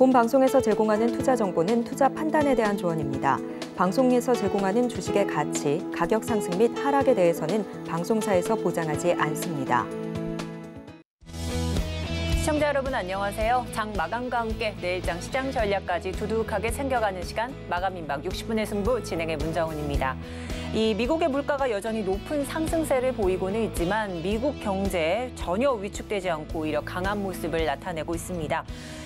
본 방송에서 제공하는 투자 정보는 투자 판단에 대한 조언입니다. 방송에서 제공하는 주식의 가치, 가격 상승 및 하락에 대해서는 방송사에서 보장하지 않습니다. 시청자 여러분 안녕하세요. 장 마감과 함께 내일장 시장 전략까지 두둑하게 챙겨가는 시간 마감 임박 60분의 승부 진행의 문정훈입니다. 이 미국의 물가가 여전히 높은 상승세를 보이고는 있지만 미국 경제 전혀 위축되지 않고 오히려 강한 모습을 나타내고 있습니다.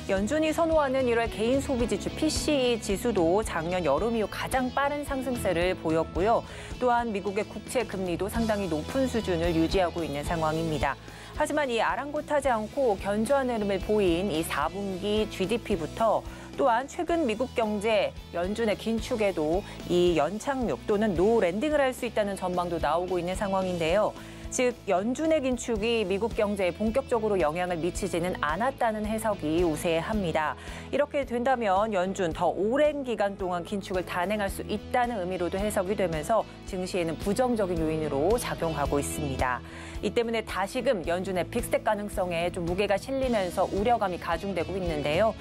연준이 선호하는 1월 개인 소비지수 PCE 지수도 작년 여름 이후 가장 빠른 상승세를 보였고요. 또한 미국의 국채 금리도 상당히 높은 수준을 유지하고 있는 상황입니다. 하지만 이 아랑곳하지 않고 견조한 흐름을 보인 이 4분기 GDP부터 또한 최근 미국 경제 연준의 긴축에도 이 연착륙 또는 노 랜딩을 할 수 있다는 전망도 나오고 있는 상황인데요. 즉 연준의 긴축이 미국 경제에 본격적으로 영향을 미치지는 않았다는 해석이 우세합니다. 이렇게 된다면 연준 더 오랜 기간 동안 긴축을 단행할 수 있다는 의미로도 해석이 되면서 증시에는 부정적인 요인으로 작용하고 있습니다. 이 때문에 다시금 연준의 빅스텝 가능성에 좀 무게가 실리면서 우려감이 가중되고 있는데요.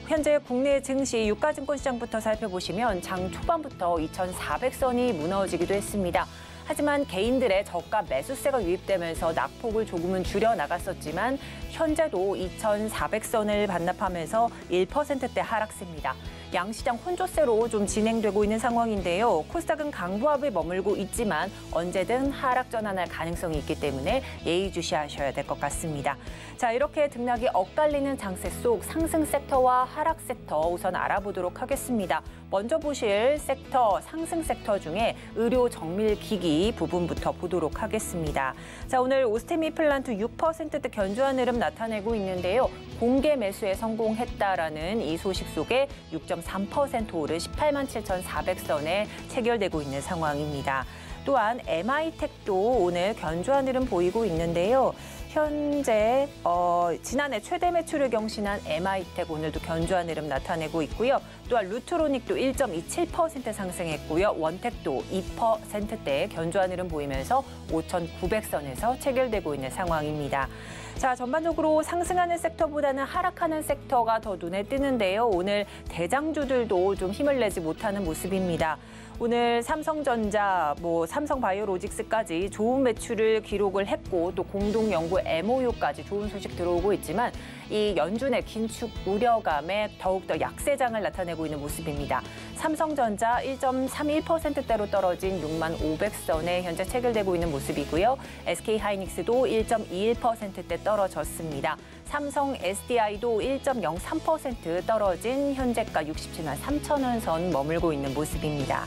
현재 국내 증시 유가증권 시장부터 살펴보시면 장 초반부터 2,400선이 무너지기도 했습니다. 하지만 개인들의 저가 매수세가 유입되면서 낙폭을 조금은 줄여나갔었지만 현재도 2,400선을 반납하면서 1%대 하락세입니다. 양시장 혼조세로 좀 진행되고 있는 상황인데요. 코스닥은 강보합에 머물고 있지만 언제든 하락 전환할 가능성이 있기 때문에 예의주시하셔야 될 것 같습니다. 자, 이렇게 등락이 엇갈리는 장세 속 상승 섹터와 하락 섹터 우선 알아보도록 하겠습니다. 먼저 보실 섹터, 상승 섹터 중에 의료 정밀기기 부분부터 보도록 하겠습니다. 자, 오늘 오스테미 플란트 6%대 견조한 흐름 나타내고 있는데요. 공개 매수에 성공했다라는 이 소식 속에 6.3% 오른 187,400선에 체결되고 있는 상황입니다. 또한 MI텍도 오늘 견조한 흐름 보이고 있는데요. 현재 지난해 최대 매출을 경신한 MI텍 오늘도 견조한 흐름 나타내고 있고요. 또한 루트로닉도 1.27% 상승했고요. 원텍도 2%대 견조한 흐름 보이면서 5,900선에서 체결되고 있는 상황입니다. 자, 전반적으로 상승하는 섹터보다는 하락하는 섹터가 더 눈에 띄는데요. 오늘 대장주들도 좀 힘을 내지 못하는 모습입니다. 오늘 삼성전자, 삼성바이오로직스까지 좋은 매출을 기록을 했고 또 공동연구 MOU까지 좋은 소식 들어오고 있지만 이 연준의 긴축 우려감에 더욱더 약세장을 나타내고 있는 모습입니다. 삼성전자 1.31%대로 떨어진 65,500선에 현재 체결되고 있는 모습이고요. SK하이닉스도 1.21%대 떨어졌습니다. 삼성 SDI도 1.03% 떨어진 현재가 67만 3천원 선 머물고 있는 모습입니다.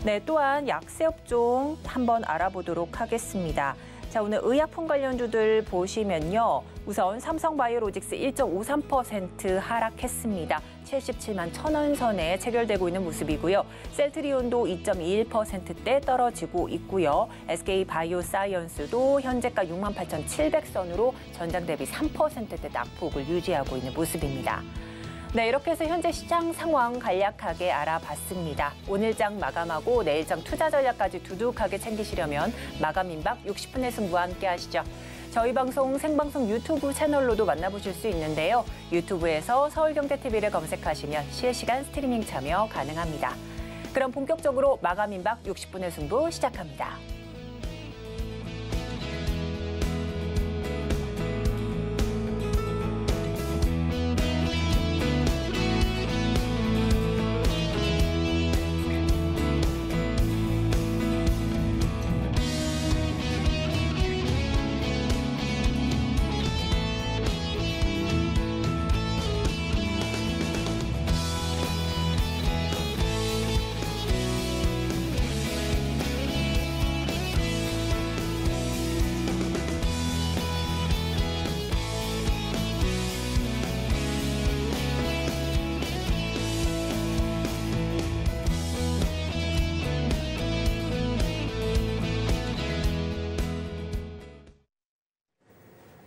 네, 또한 약세업종 한번 알아보도록 하겠습니다. 자, 오늘 의약품 관련주들 보시면요. 우선 삼성바이오로직스 1.53% 하락했습니다. 77만 1,000원 선에 체결되고 있는 모습이고요. 셀트리온도 2.21%대 떨어지고 있고요. SK바이오사이언스도 현재가 68,700선으로 전장 대비 3%대 낙폭을 유지하고 있는 모습입니다. 네, 이렇게 해서 현재 시장 상황 간략하게 알아봤습니다. 오늘장 마감하고 내일장 투자 전략까지 두둑하게 챙기시려면 마감 임박 60분의 승부와 함께 하시죠. 저희 방송 생방송 유튜브 채널로도 만나보실 수 있는데요. 유튜브에서 서울경제TV를 검색하시면 실시간 스트리밍 참여 가능합니다. 그럼 본격적으로 마감 임박 60분의 승부 시작합니다.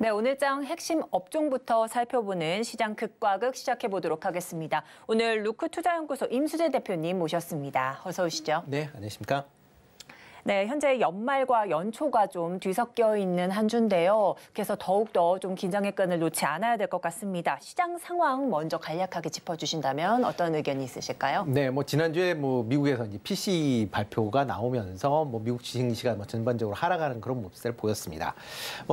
네, 오늘장 핵심 업종부터 살펴보는 시장 극과 극 시작해보도록 하겠습니다. 오늘 루크투자연구소 임수재 대표님 모셨습니다. 어서 오시죠. 네, 안녕하십니까. 네, 현재 연말과 연초가 좀 뒤섞여 있는 한 주인데요. 그래서 더욱더 좀 긴장의 끈을 놓지 않아야 될 것 같습니다. 시장 상황 먼저 간략하게 짚어주신다면 어떤 의견이 있으실까요? 네, 지난주에 미국에서 이제 PC 발표가 나오면서 미국 주식시가 전반적으로 하락하는 그런 모습을 보였습니다.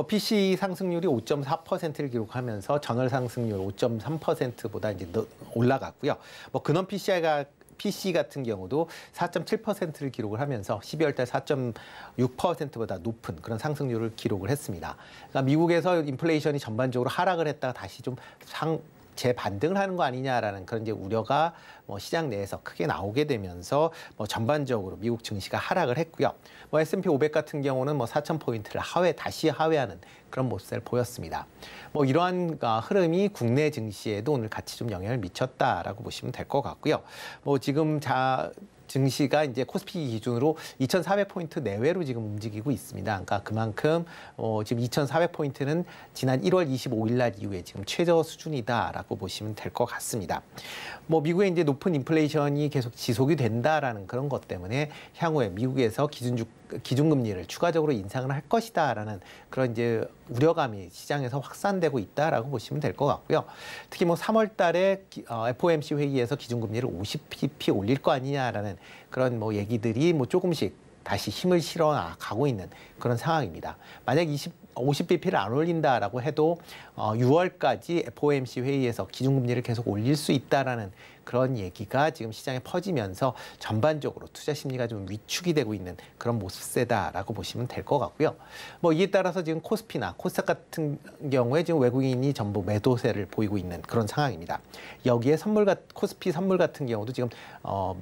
PC 상승률이 5.4%를 기록하면서 전월 상승률 5.3%보다 이제 올라갔고요. 근원 PC 같은 경우도 4.7%를 기록을 하면서 12월 달 4.6%보다 높은 그런 상승률을 기록을 했습니다. 그러니까 미국에서 인플레이션이 전반적으로 하락을 했다가 다시 좀 재반등을 하는 거 아니냐라는 그런 이제 우려가 시장 내에서 크게 나오게 되면서 전반적으로 미국 증시가 하락을 했고요. S&P 500 같은 경우는 4,000포인트를 다시 하회하는 그런 모습을 보였습니다. 이러한 흐름이 국내 증시에도 오늘 같이 좀 영향을 미쳤다라고 보시면 될 것 같고요. 지금 증시가 이제 코스피 기준으로 2,400포인트 내외로 지금 움직이고 있습니다. 그러니까 그만큼 지금 2,400포인트는 지난 1월 25일 날 이후에 지금 최저 수준이다라고 보시면 될 것 같습니다. 미국의 이제 높은 인플레이션이 계속 지속이 된다라는 그런 것 때문에 향후에 미국에서 기준금리를 추가적으로 인상을 할 것이다라는 그런 이제 우려감이 시장에서 확산되고 있다라고 보시면 될 것 같고요. 특히 3월 달에 FOMC 회의에서 기준금리를 50bp 올릴 거 아니냐라는 그런 얘기들이 조금씩 다시 힘을 실어 가고 있는 그런 상황입니다. 만약 50bp를 안 올린다라고 해도 6월까지 FOMC 회의에서 기준금리를 계속 올릴 수 있다라는 그런 얘기가 지금 시장에 퍼지면서 전반적으로 투자 심리가 좀 위축이 되고 있는 그런 모습세다라고 보시면 될 것 같고요. 이에 따라서 지금 코스피나 코스닥 같은 경우에 지금 외국인이 전부 매도세를 보이고 있는 그런 상황입니다. 여기에 코스피 선물 같은 경우도 지금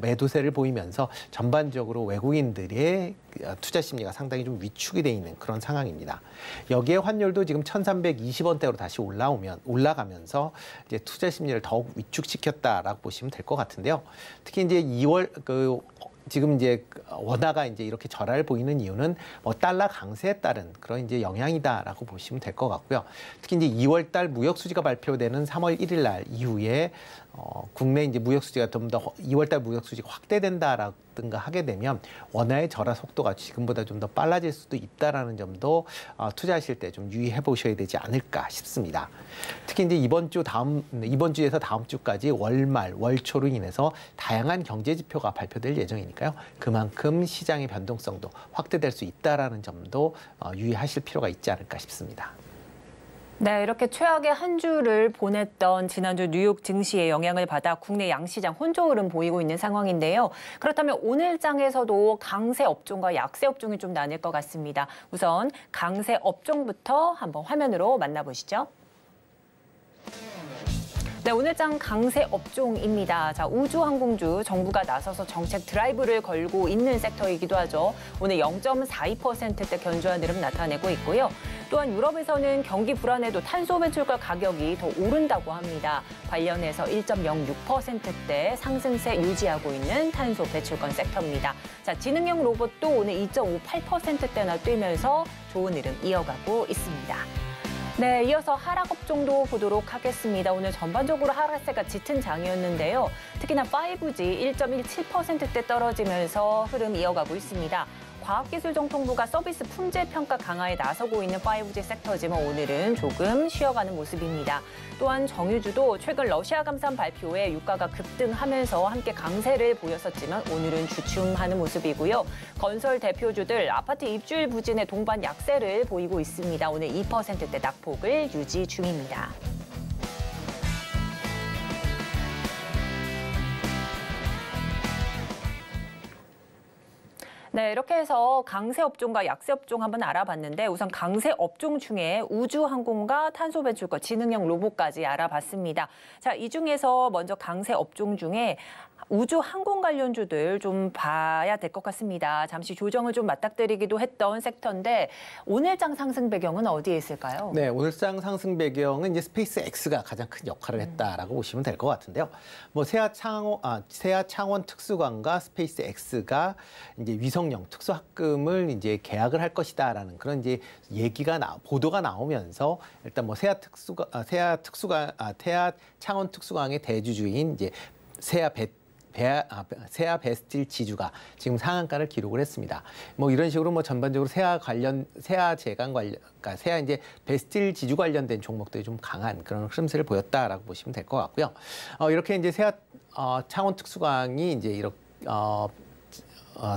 매도세를 보이면서 전반적으로 외국인들의 투자 심리가 상당히 좀 위축이 돼 있는 그런 상황입니다. 여기에 환율도 지금 1,320원대로 다시 올라가면서 이제 투자 심리를 더욱 위축시켰다라고 보시면 될 것 같은데요. 특히 이제 2월 지금 이제 원화가 이제 이렇게 절하를 보이는 이유는 달러 강세에 따른 그런 이제 영향이다라고 보시면 될 것 같고요. 특히 이제 2월 달 무역 수지가 발표되는 3월 1일 날 이후에 국내 이제 무역 수지가 좀 더 2월 달 무역 수지가 확대된다라든가 하게 되면 원화의 절하 속도가 지금보다 좀 더 빨라질 수도 있다라는 점도 투자하실 때 좀 유의해 보셔야 되지 않을까 싶습니다. 특히 이제 이번 주에서 다음 주까지 월말, 월초로 인해서 다양한 경제 지표가 발표될 예정이니까요. 그만큼 시장의 변동성도 확대될 수 있다라는 점도 유의하실 필요가 있지 않을까 싶습니다. 네, 이렇게 최악의 한 주를 보냈던 지난주 뉴욕 증시의 영향을 받아 국내 양시장 혼조 흐름 보이고 있는 상황인데요. 그렇다면 오늘 장에서도 강세 업종과 약세 업종이 좀 나뉠 것 같습니다. 우선 강세 업종부터 한번 화면으로 만나보시죠. 네, 오늘장 강세 업종입니다. 자, 우주항공주 정부가 나서서 정책 드라이브를 걸고 있는 섹터이기도 하죠. 오늘 0.42%대 견조한 흐름 나타내고 있고요. 또한 유럽에서는 경기 불안에도 탄소 배출과 가격이 더 오른다고 합니다. 관련해서 1.06%대 상승세 유지하고 있는 탄소 배출권 섹터입니다. 자, 지능형 로봇도 오늘 2.58%대나 뛰면서 좋은 흐름 이어가고 있습니다. 네, 이어서 하락 업종도 보도록 하겠습니다. 오늘 전반적으로 하락세가 짙은 장이었는데요. 특히나 5G 1.17%대 떨어지면서 흐름 이어가고 있습니다. 과학기술정통부가 서비스 품질 평가 강화에 나서고 있는 5G 섹터지만 오늘은 조금 쉬어가는 모습입니다. 또한 정유주도 최근 러시아 감산 발표에 유가가 급등하면서 함께 강세를 보였었지만 오늘은 주춤하는 모습이고요. 건설 대표주들 아파트 입주일 부진의 동반 약세를 보이고 있습니다. 오늘 2%대 낙폭을 유지 중입니다. 네, 이렇게 해서 강세 업종과 약세 업종 한번 알아봤는데 우선 강세 업종 중에 우주항공과 탄소배출권, 지능형 로봇까지 알아봤습니다. 자, 이 중에서 먼저 강세 업종 중에 우주항공 관련주들 좀 봐야 될 것 같습니다. 잠시 조정을 좀 맞닥뜨리기도 했던 섹터인데 오늘장 상승 배경은 어디에 있을까요? 네, 오늘장 상승 배경은 이제 스페이스X가 가장 큰 역할을 했다라고 보시면 될 것 같은데요. 세아 창원 특수관과 스페이스X가 이제 위성용 특수합금을 이제 계약을 할 것이다라는 그런 이제 보도가 나오면서 일단 세아 창원 특수관의 대주주인 이제 세아 세아 베스틸 지주가 지금 상한가를 기록을 했습니다. 뭐 이런 식으로 뭐 전반적으로 세아 제강 관련, 그러니까 세아 이제 베스틸 지주 관련된 종목들이 좀 강한 그런 흐름세를 보였다라고 보시면 될 것 같고요. 이렇게 이제 세아 창원 특수광이 이제 이렇게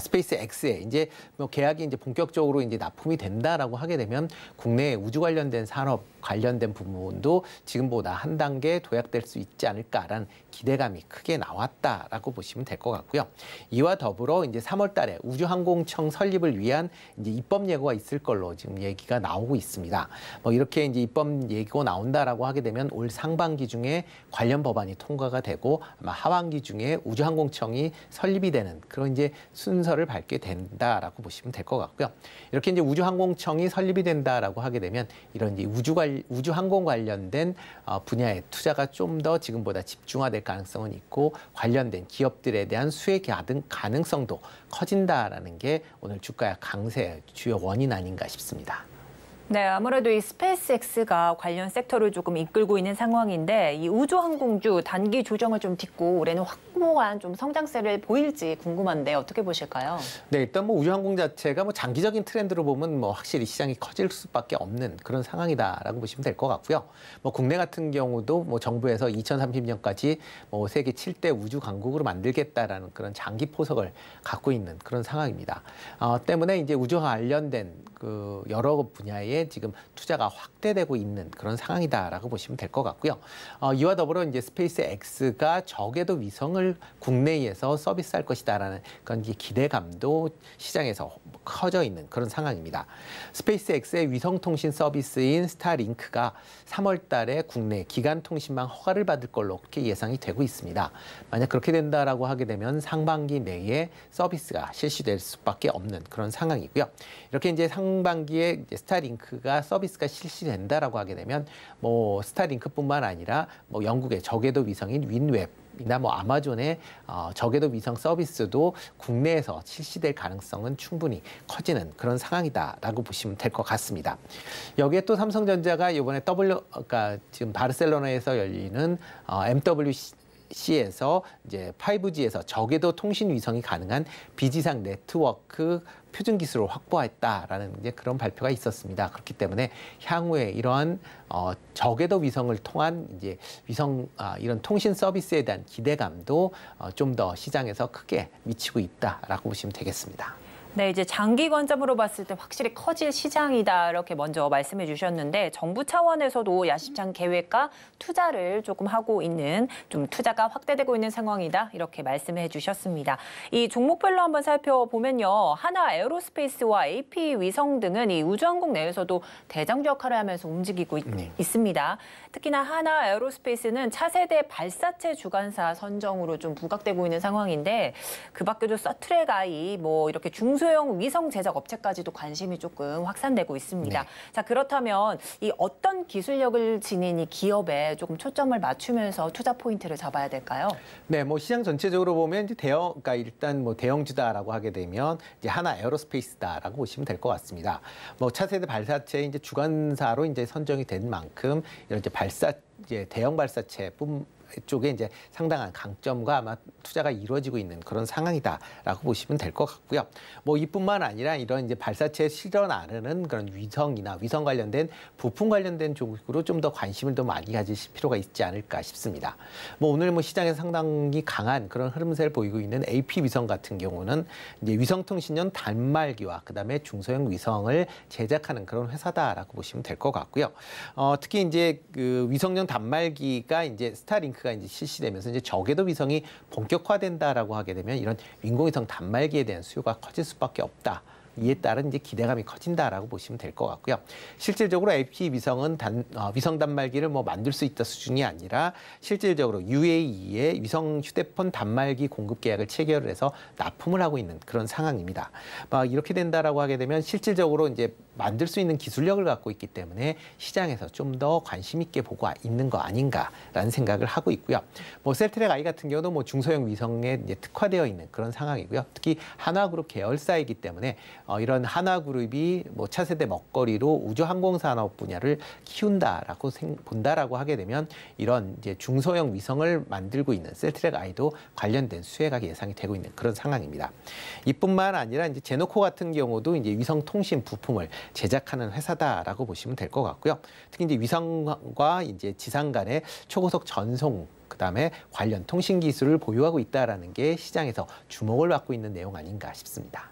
스페이스 X에 이제 뭐 계약이 이제 본격적으로 이제 납품이 된다라고 하게 되면 국내 우주 관련된 산업 관련된 부분도 지금보다 한 단계 도약될 수 있지 않을까라는 기대감이 크게 나왔다라고 보시면 될 것 같고요. 이와 더불어 이제 3월 달에 우주항공청 설립을 위한 이제 입법 예고가 있을 걸로 지금 얘기가 나오고 있습니다. 뭐 이렇게 이제 입법 예고 나온다라고 하게 되면 올 상반기 중에 관련 법안이 통과가 되고 아마 하반기 중에 우주항공청이 설립이 되는 그런 이제 순서를 밟게 된다라고 보시면 될 것 같고요. 이렇게 이제 우주항공청이 설립이 된다라고 하게 되면 이런 이제 우주항공 관련된 분야의 투자가 좀 더 지금보다 집중화될 가능성은 있고 관련된 기업들에 대한 수혜 가능성도 커진다라는 게 오늘 주가 강세의 주요 원인 아닌가 싶습니다. 네, 아무래도 이 스페이스X가 관련 섹터를 조금 이끌고 있는 상황인데 이 우주항공주 단기 조정을 좀 딛고 올해는 확고한 좀 성장세를 보일지 궁금한데 어떻게 보실까요? 네, 일단 뭐 우주항공 자체가 뭐 장기적인 트렌드로 보면 뭐 확실히 시장이 커질 수밖에 없는 그런 상황이다라고 보시면 될 것 같고요. 뭐 국내 같은 경우도 뭐 정부에서 2030년까지 뭐 세계 7대 우주 강국으로 만들겠다라는 그런 장기 포석을 갖고 있는 그런 상황입니다. 때문에 이제 우주와 관련된 그 여러 분야에 지금 투자가 확대되고 있는 그런 상황이다라고 보시면 될 것 같고요. 이와 더불어 이제 스페이스 X가 적에도 위성을 국내에서 서비스할 것이다라는 그런 기대감도 시장에서 커져 있는 그런 상황입니다. 스페이스 X의 위성 통신 서비스인 스타링크가 3월 달에 국내 기간 통신망 허가를 받을 걸로 그렇게 예상이 되고 있습니다. 만약 그렇게 된다라고 하게 되면 상반기 내에 서비스가 실시될 수밖에 없는 그런 상황이고요. 이렇게 이제 상반기에 이제 스타링크가 서비스가 실시된다라고 하게 되면 뭐 스타링크뿐만 아니라 뭐 영국의 저궤도 위성인 윈웹이나 뭐 아마존의 저궤도 위성 서비스도 국내에서 실시될 가능성은 충분히 커지는 그런 상황이다라고 보시면 될 것 같습니다. 여기에 또 삼성전자가 이번에 그러니까 지금 바르셀로나에서 열리는 MWC에서 이제 5G에서 저궤도 통신 위성이 가능한 비지상 네트워크 표준 기술을 확보했다라는 이제 그런 발표가 있었습니다. 그렇기 때문에 향후에 이러한 저궤도 위성을 통한 이제 이런 통신 서비스에 대한 기대감도 좀 더 시장에서 크게 미치고 있다라고 보시면 되겠습니다. 네, 이제 장기 관점으로 봤을 때 확실히 커질 시장이다 이렇게 먼저 말씀해 주셨는데 정부 차원에서도 야심찬 계획과 투자를 조금 하고 있는 좀 투자가 확대되고 있는 상황이다 이렇게 말씀해 주셨습니다. 이 종목별로 한번 살펴보면요. 하나 에어로스페이스와 AP 위성 등은 이 우주항공 내에서도 대장주 역할을 하면서 움직이고 있습니다. 특히나 하나 에어로스페이스는 차세대 발사체 주관사 선정으로 좀 부각되고 있는 상황인데 그 밖에도 서트랙I 뭐 이렇게 중소형 위성 제작 업체까지도 관심이 조금 확산되고 있습니다. 네. 자, 그렇다면 이 어떤 기술력을 지닌 이 기업에 조금 초점을 맞추면서 투자 포인트를 잡아야 될까요? 네, 뭐 시장 전체적으로 보면 이제 그러니까 일단 뭐 대형주다라고 하게 되면 이제 하나 에어로스페이스다라고 보시면 될 것 같습니다. 뭐 차세대 발사체 이제 주관사로 이제 선정이 된 만큼 이런 이제 대형 발사체 쪽에 이제 상당한 강점과 아마 투자가 이루어지고 있는 그런 상황이다라고 보시면 될 것 같고요. 뭐 이뿐만 아니라 이런 이제 발사체에 실어 나르는 그런 위성이나 위성 관련된 부품 관련된 쪽으로 좀 더 관심을 더 많이 가지실 필요가 있지 않을까 싶습니다. 뭐 오늘 뭐 시장에서 상당히 강한 그런 흐름세를 보이고 있는 AP 위성 같은 경우는 이제 위성통신용 단말기와 그다음에 중소형 위성을 제작하는 그런 회사다라고 보시면 될 것 같고요. 특히 이제 그 위성용 단말기가 이제 스타링크가 이제 실시되면서 이제 저궤도 위성이 본격화된다라고 하게 되면 이런 인공위성 단말기에 대한 수요가 커질 수밖에 없다. 이에 따른 이제 기대감이 커진다라고 보시면 될 것 같고요. 실질적으로 AP 위성은 위성 단말기를 뭐 만들 수 있다 수준이 아니라 실질적으로 UAE의 위성 휴대폰 단말기 공급 계약을 체결을 해서 납품을 하고 있는 그런 상황입니다. 이렇게 된다라고 하게 되면 실질적으로 이제 만들 수 있는 기술력을 갖고 있기 때문에 시장에서 좀 더 관심 있게 보고 있는 거 아닌가라는 생각을 하고 있고요. 뭐 셀트랙I 같은 경우도 뭐 중소형 위성에 이제 특화되어 있는 그런 상황이고요. 특히 한화그룹 계열사이기 때문에 이런 한화그룹이 뭐 차세대 먹거리로 우주항공산업 분야를 키운다라고 본다라고 하게 되면 이런 이제 중소형 위성을 만들고 있는 셀트랙 I도 관련된 수혜가 예상이 되고 있는 그런 상황입니다. 이뿐만 아니라 이제 제노코 같은 경우도 이제 위성 통신 부품을 제작하는 회사다라고 보시면 될 것 같고요. 특히 이제 위성과 이제 지상 간의 초고속 전송 그다음에 관련 통신 기술을 보유하고 있다라는 게 시장에서 주목을 받고 있는 내용 아닌가 싶습니다.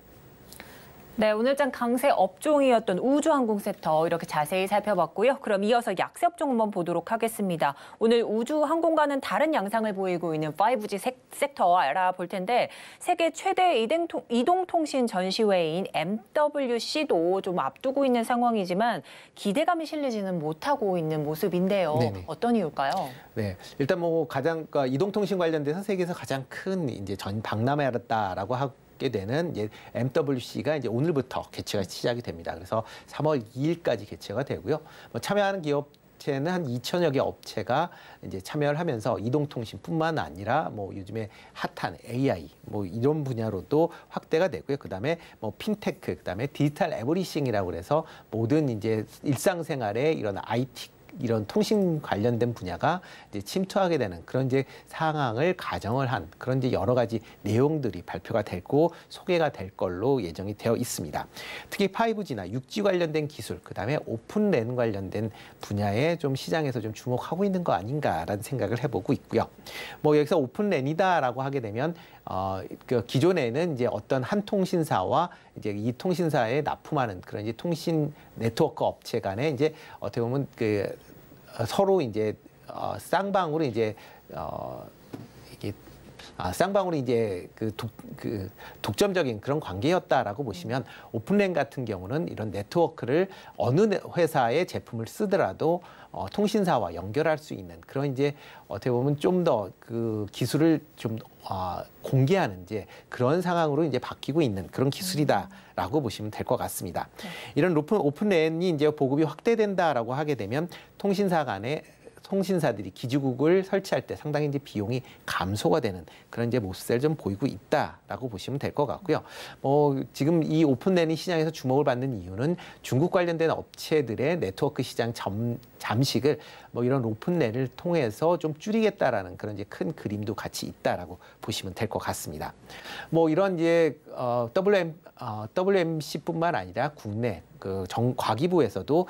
네, 오늘장 강세 업종이었던 우주항공 섹터 이렇게 자세히 살펴봤고요. 그럼 이어서 약세 업종 한번 보도록 하겠습니다. 오늘 우주항공과는 다른 양상을 보이고 있는 5G 섹터 알아볼 텐데 세계 최대 이동통신 전시회인 MWC도 좀 앞두고 있는 상황이지만 기대감이 실리지는 못하고 있는 모습인데요. 네네. 어떤 이유일까요? 네, 일단 뭐 가장 이동통신 관련돼서 세계에서 가장 큰 이제 박람회였다라고 하게 되는 이제 MWC가 이제 오늘부터 개최가 시작이 됩니다. 그래서 3월 2일까지 개최가 되고요. 뭐 참여하는 기업체는 한 2천여 개 업체가 이제 참여를 하면서 이동통신뿐만 아니라 뭐 요즘에 핫한 AI 뭐 이런 분야로도 확대가 되고요. 그다음에 뭐 핀테크, 그다음에 디지털 에브리싱이라고 그래서 모든 이제 일상생활에 이런 IT 이런 통신 관련된 분야가 이제 침투하게 되는 그런 이제 상황을 가정을 한 그런 이제 여러 가지 내용들이 발표가 되고 소개가 될 걸로 예정이 되어 있습니다. 특히 5G나 6G 관련된 기술, 그다음에 오픈랜 관련된 분야에 좀 시장에서 좀 주목하고 있는 거 아닌가라는 생각을 해보고 있고요. 뭐 여기서 오픈랜이다라고 하게 되면 그 기존에는 이제 어떤 한 통신사와 이제 이 통신사에 납품하는 그런 이제 통신 네트워크 업체 간에 이제 어떻게 보면 그 서로 이제 쌍방으로 이제 이게 쌍방으로 이제 그 독점적인 그런 관계였다라고 보시면 오픈랜 같은 경우는 이런 네트워크를 어느 회사의 제품을 쓰더라도 통신사와 연결할 수 있는 그런 이제 어떻게 보면 좀 더 그 기술을 좀 공개하는 이제 그런 상황으로 이제 바뀌고 있는 그런 기술이다라고 보시면 될 것 같습니다. 네. 이런 오픈랜이 이제 보급이 확대된다라고 하게 되면 통신사들이 기지국을 설치할 때 상당히 이제 비용이 감소가 되는 그런 이제 모습을 좀 보이고 있다라고 보시면 될 것 같고요. 뭐 지금 이 오픈랜이 시장에서 주목을 받는 이유는 중국 관련된 업체들의 네트워크 시장 잠식을 뭐 이런 오픈랜을 통해서 좀 줄이겠다라는 그런 이제 큰 그림도 같이 있다라고 보시면 될 것 같습니다. 뭐 이런 이제 WMC뿐만 아니라 국내 과기부에서도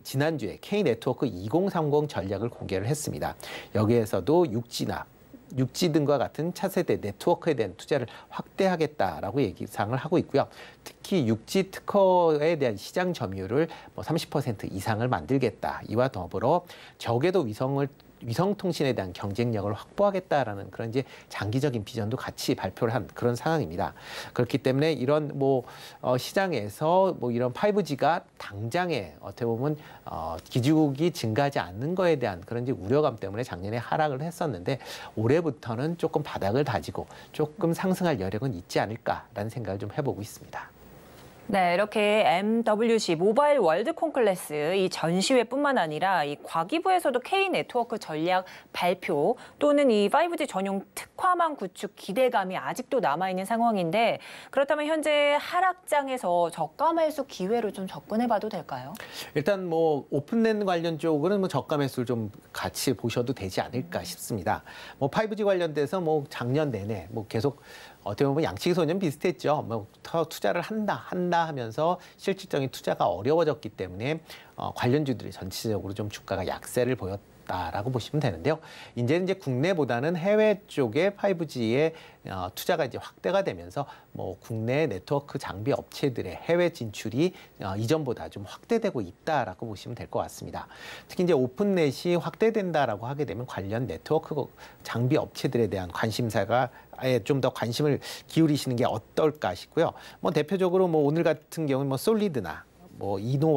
지난주에 K네트워크 2030 전략을 공개를 했습니다. 여기에서도 6G 등과 같은 차세대 네트워크에 대한 투자를 확대하겠다라고 예상을 하고 있고요. 특히 6G 특허에 대한 시장 점유율을 뭐 30% 이상을 만들겠다. 이와 더불어 적에도 위성 통신에 대한 경쟁력을 확보하겠다라는 그런 이제 장기적인 비전도 같이 발표를 한 그런 상황입니다. 그렇기 때문에 이런 뭐 시장에서 뭐 이런 5G가 당장에 어떻게 보면 기지국이 증가하지 않는 거에 대한 그런 이제 우려감 때문에 작년에 하락을 했었는데 올해부터는 조금 바닥을 다지고 조금 상승할 여력은 있지 않을까라는 생각을 좀 해보고 있습니다. 네, 이렇게 MWC 모바일 월드 콘클래스 이 전시회뿐만 아니라 이 과기부에서도 K네트워크 전략 발표 또는 이 5G 전용 특화망 구축 기대감이 아직도 남아있는 상황인데 그렇다면 현재 하락장에서 저가 매수 기회로 좀 접근해봐도 될까요? 일단 뭐 오픈랜 관련 쪽은 뭐 저가 매수를 좀 같이 보셔도 되지 않을까 싶습니다. 뭐 5G 관련돼서 뭐 작년 내내 뭐 계속 어떻게 보면 양치기 소년 비슷했죠. 뭐 더 투자를 한다 하면서 실질적인 투자가 어려워졌기 때문에 관련주들이 전체적으로 좀 주가가 약세를 보였다라고 보시면 되는데요. 이제 국내보다는 해외 쪽에 5G에 투자가 이제 확대가 되면서 뭐 국내 네트워크 장비 업체들의 해외 진출이 이전보다 좀 확대되고 있다라고 보시면 될 것 같습니다. 특히 이제 오픈넷이 확대된다라고 하게 되면 관련 네트워크 장비 업체들에 대한 관심사가 좀 더 관심을 기울이시는 게 어떨까 싶고요. 뭐 대표적으로 뭐 오늘 같은 경우는 뭐 솔리드나 뭐 이노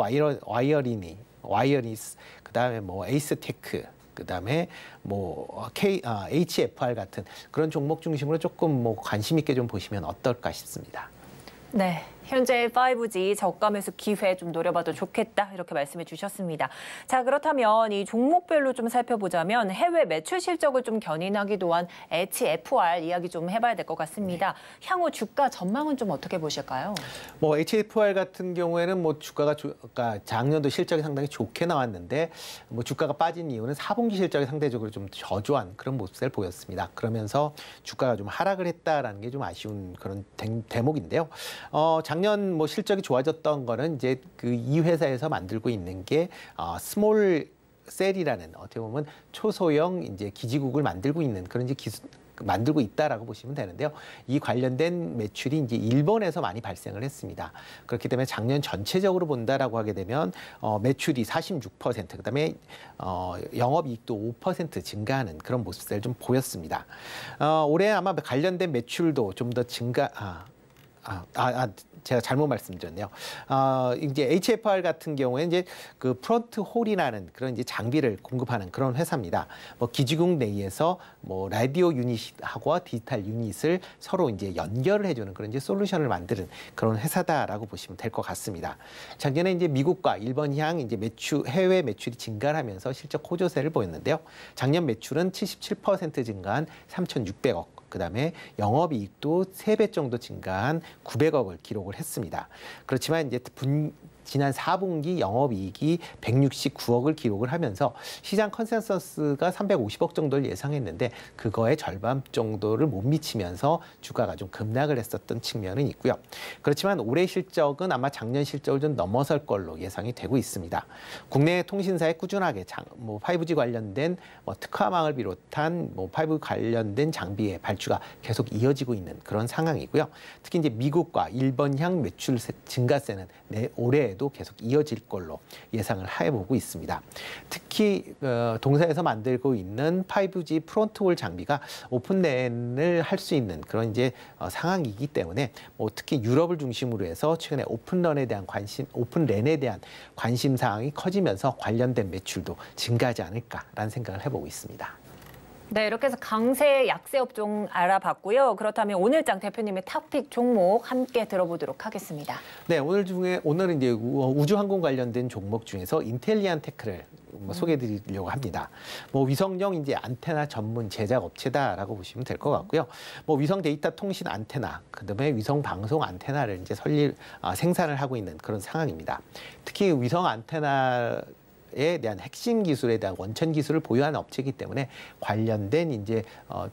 와이어리스 그다음에 뭐 에이스테크 그다음에 뭐 HFR 같은 그런 종목 중심으로 조금 뭐 관심 있게 좀 보시면 어떨까 싶습니다. 네, 현재 5G 저가 매수 기회 좀 노려봐도 좋겠다 이렇게 말씀해 주셨습니다. 자, 그렇다면 이 종목별로 좀 살펴보자면 해외 매출 실적을 좀 견인하기도 한 HFR 이야기 좀 해봐야 될 것 같습니다. 향후 주가 전망은 좀 어떻게 보실까요? 뭐 HFR 같은 경우에는 뭐 주가가 작년도 실적이 상당히 좋게 나왔는데 뭐 주가가 빠진 이유는 4분기 실적이 상대적으로 좀 저조한 그런 모습을 보였습니다. 그러면서 주가가 좀 하락을 했다라는 게 좀 아쉬운 그런 대목인데요. 작년 뭐 실적이 좋아졌던 거는 이제 그 이 회사에서 만들고 있는 게 스몰 셀이라는 어떻게 보면 초소형 이제 기지국을 만들고 있는 그런 이제 만들고 있다라고 보시면 되는데요. 이 관련된 매출이 이제 일본에서 많이 발생을 했습니다. 그렇기 때문에 작년 전체적으로 본다라고 하게 되면 매출이 46%, 그다음에 영업이익도 5% 증가하는 그런 모습을 좀 보였습니다. 올해 아마 관련된 매출도 좀 더 제가 잘못 말씀드렸네요. 이제 HFR 같은 경우에 이제 그 프론트 홀이라는 그런 이제 장비를 공급하는 그런 회사입니다. 뭐 기지국 내에서 뭐 라디오 유닛하고 디지털 유닛을 서로 이제 연결을 해주는 그런 이제 솔루션을 만드는 그런 회사다라고 보시면 될 것 같습니다. 작년에 이제 미국과 일본향 이제 해외 매출이 증가하면서 실적 호조세를 보였는데요. 작년 매출은 77% 증가한 3,600억. 그다음에 영업이익도 3배 정도 증가한 900억을 기록을 했습니다. 그렇지만 이제 지난 4분기 영업이익이 169억을 기록을 하면서 시장 컨센서스가 350억 정도를 예상했는데 그거의 절반 정도를 못 미치면서 주가가 좀 급락을 했었던 측면은 있고요. 그렇지만 올해 실적은 아마 작년 실적을 좀 넘어설 걸로 예상이 되고 있습니다. 국내 통신사에 꾸준하게 5G 관련된 특화망을 비롯한 5G 관련된 장비의 발주가 계속 이어지고 있는 그런 상황이고요. 특히 이제 미국과 일본향 매출 증가세는 올해 도 계속 이어질 걸로 예상을 해보고 있습니다. 특히 동사에서 만들고 있는 5G 프론트홀 장비가 오픈랜을 할 수 있는 그런 이제 상황이기 때문에 특히 유럽을 중심으로 해서 최근에 오픈랜에 대한 관심 사항이 커지면서 관련된 매출도 증가하지 않을까라는 생각을 해보고 있습니다. 네, 이렇게 해서 강세, 약세 업종 알아봤고요. 그렇다면 오늘장 대표님의 탑픽 종목 함께 들어보도록 하겠습니다. 네, 오늘은 이제 우주항공 관련된 종목 중에서 인텔리안 테크를 소개해드리려고 합니다. 위성용 이제 안테나 전문 제작 업체다라고 보시면 될 것 같고요. 위성 데이터 통신 안테나, 그다음에 위성 방송 안테나를 이제 생산을 하고 있는 그런 상황입니다. 특히 위성 안테나 에 대한 핵심 기술에 대한 원천 기술을 보유하는 업체이기 때문에 관련된 이제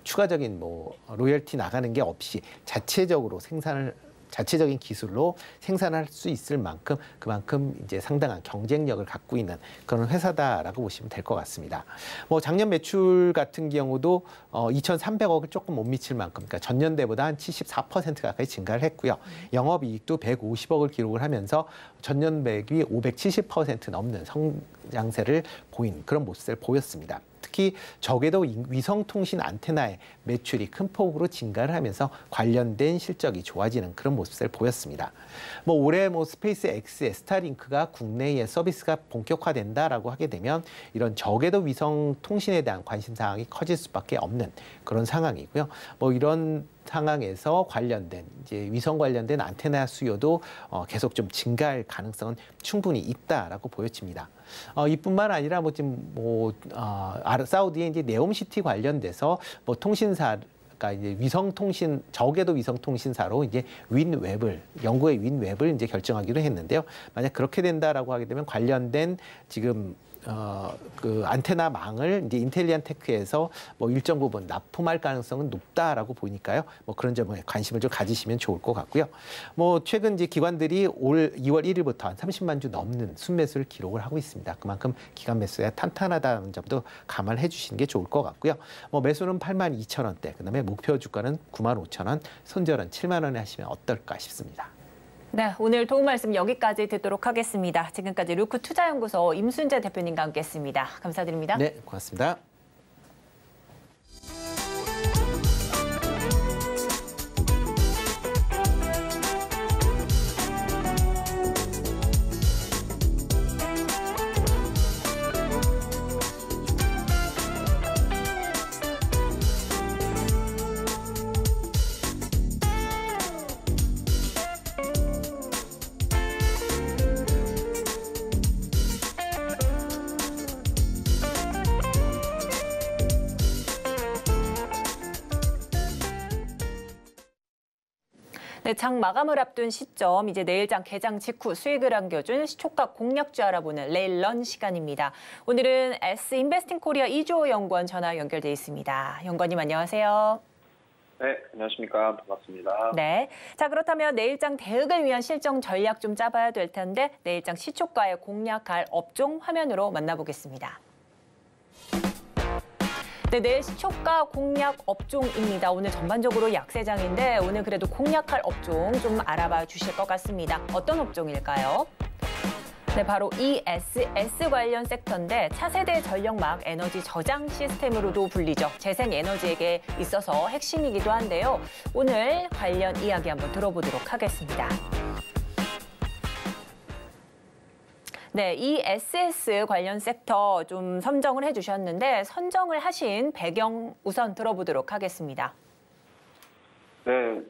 추가적인 로열티 나가는 게 없이 자체적인 기술로 생산할 수 있을 만큼 그만큼 이제 상당한 경쟁력을 갖고 있는 그런 회사다라고 보시면 될 것 같습니다. 작년 매출 같은 경우도 2,300억을 조금 못 미칠 만큼, 그러니까 전년대보다 한 74% 가까이 증가를 했고요. 영업이익도 150억을 기록을 하면서 전년 대비 570% 넘는 성장세를 보인 그런 모습을 보였습니다. 특히 적에도 위성통신 안테나의 매출이 큰 폭으로 증가를 하면서 관련된 실적이 좋아지는 그런 모습을 보였습니다. 올해 스페이스 X의 스타링크가 국내에 서비스가 본격화된다라고 하게 되면 이런 적에도 위성통신에 대한 관심 사항이 커질 수밖에 없는 그런 상황이고요. 이런 상황에서 관련된 이제 위성 관련된 안테나 수요도 계속 좀 증가할 가능성은 충분히 있다라고 보여집니다. 이뿐만 아니라 사우디의 이제 네옴시티 관련돼서 통신사가 이제 적에도 위성통신사로 이제 영국의 윈웹을 이제 결정하기로 했는데요. 만약 그렇게 된다라고 하게 되면 관련된 지금 그 안테나 망을 이제 인텔리안 테크에서 일정 부분 납품할 가능성은 높다라고 보니까요. 그런 점에 관심을 좀 가지시면 좋을 것 같고요. 최근 이제 기관들이 올 2월 1일부터 한 30만 주 넘는 순매수를 기록을 하고 있습니다. 그만큼 기관 매수가 탄탄하다는 점도 감안해 주시는 게 좋을 것 같고요. 매수는 82,000원대, 그다음에 목표 주가는 95,000원, 손절은 7만 원에 하시면 어떨까 싶습니다. 네, 오늘 도움 말씀 여기까지 듣도록 하겠습니다. 지금까지 루크 투자연구소 임순재 대표님과 함께했습니다. 감사드립니다. 네, 고맙습니다. 네, 장 마감을 앞둔 시점, 이제 내일장 개장 직후 수익을 안겨준 시초가 공략주 알아보는 레일런 시간입니다. 오늘은 S인베스팅 코리아 이주호 연구원 전화 연결돼 있습니다. 연구원님 안녕하세요. 네, 안녕하십니까. 반갑습니다. 네, 자 그렇다면 내일장 대응을 위한 실정 전략 좀 짜봐야 될 텐데 내일장 시초가에 공략할 업종 화면으로 만나보겠습니다. 네, 내일 시초가 공략 업종입니다. 오늘 전반적으로 약세장인데 오늘 그래도 공략할 업종 좀 알아봐 주실 것 같습니다. 어떤 업종일까요? 네, 바로 ESS 관련 섹터인데 차세대 전력막 에너지 저장 시스템으로도 불리죠. 재생에너지에게 있어서 핵심이기도 한데요. 오늘 관련 이야기 한번 들어보도록 하겠습니다. 네, ESS 관련 sek터 좀 선정을 해주셨는데 선정을 하신 배경 우선 들어보도록 하겠습니다. 네,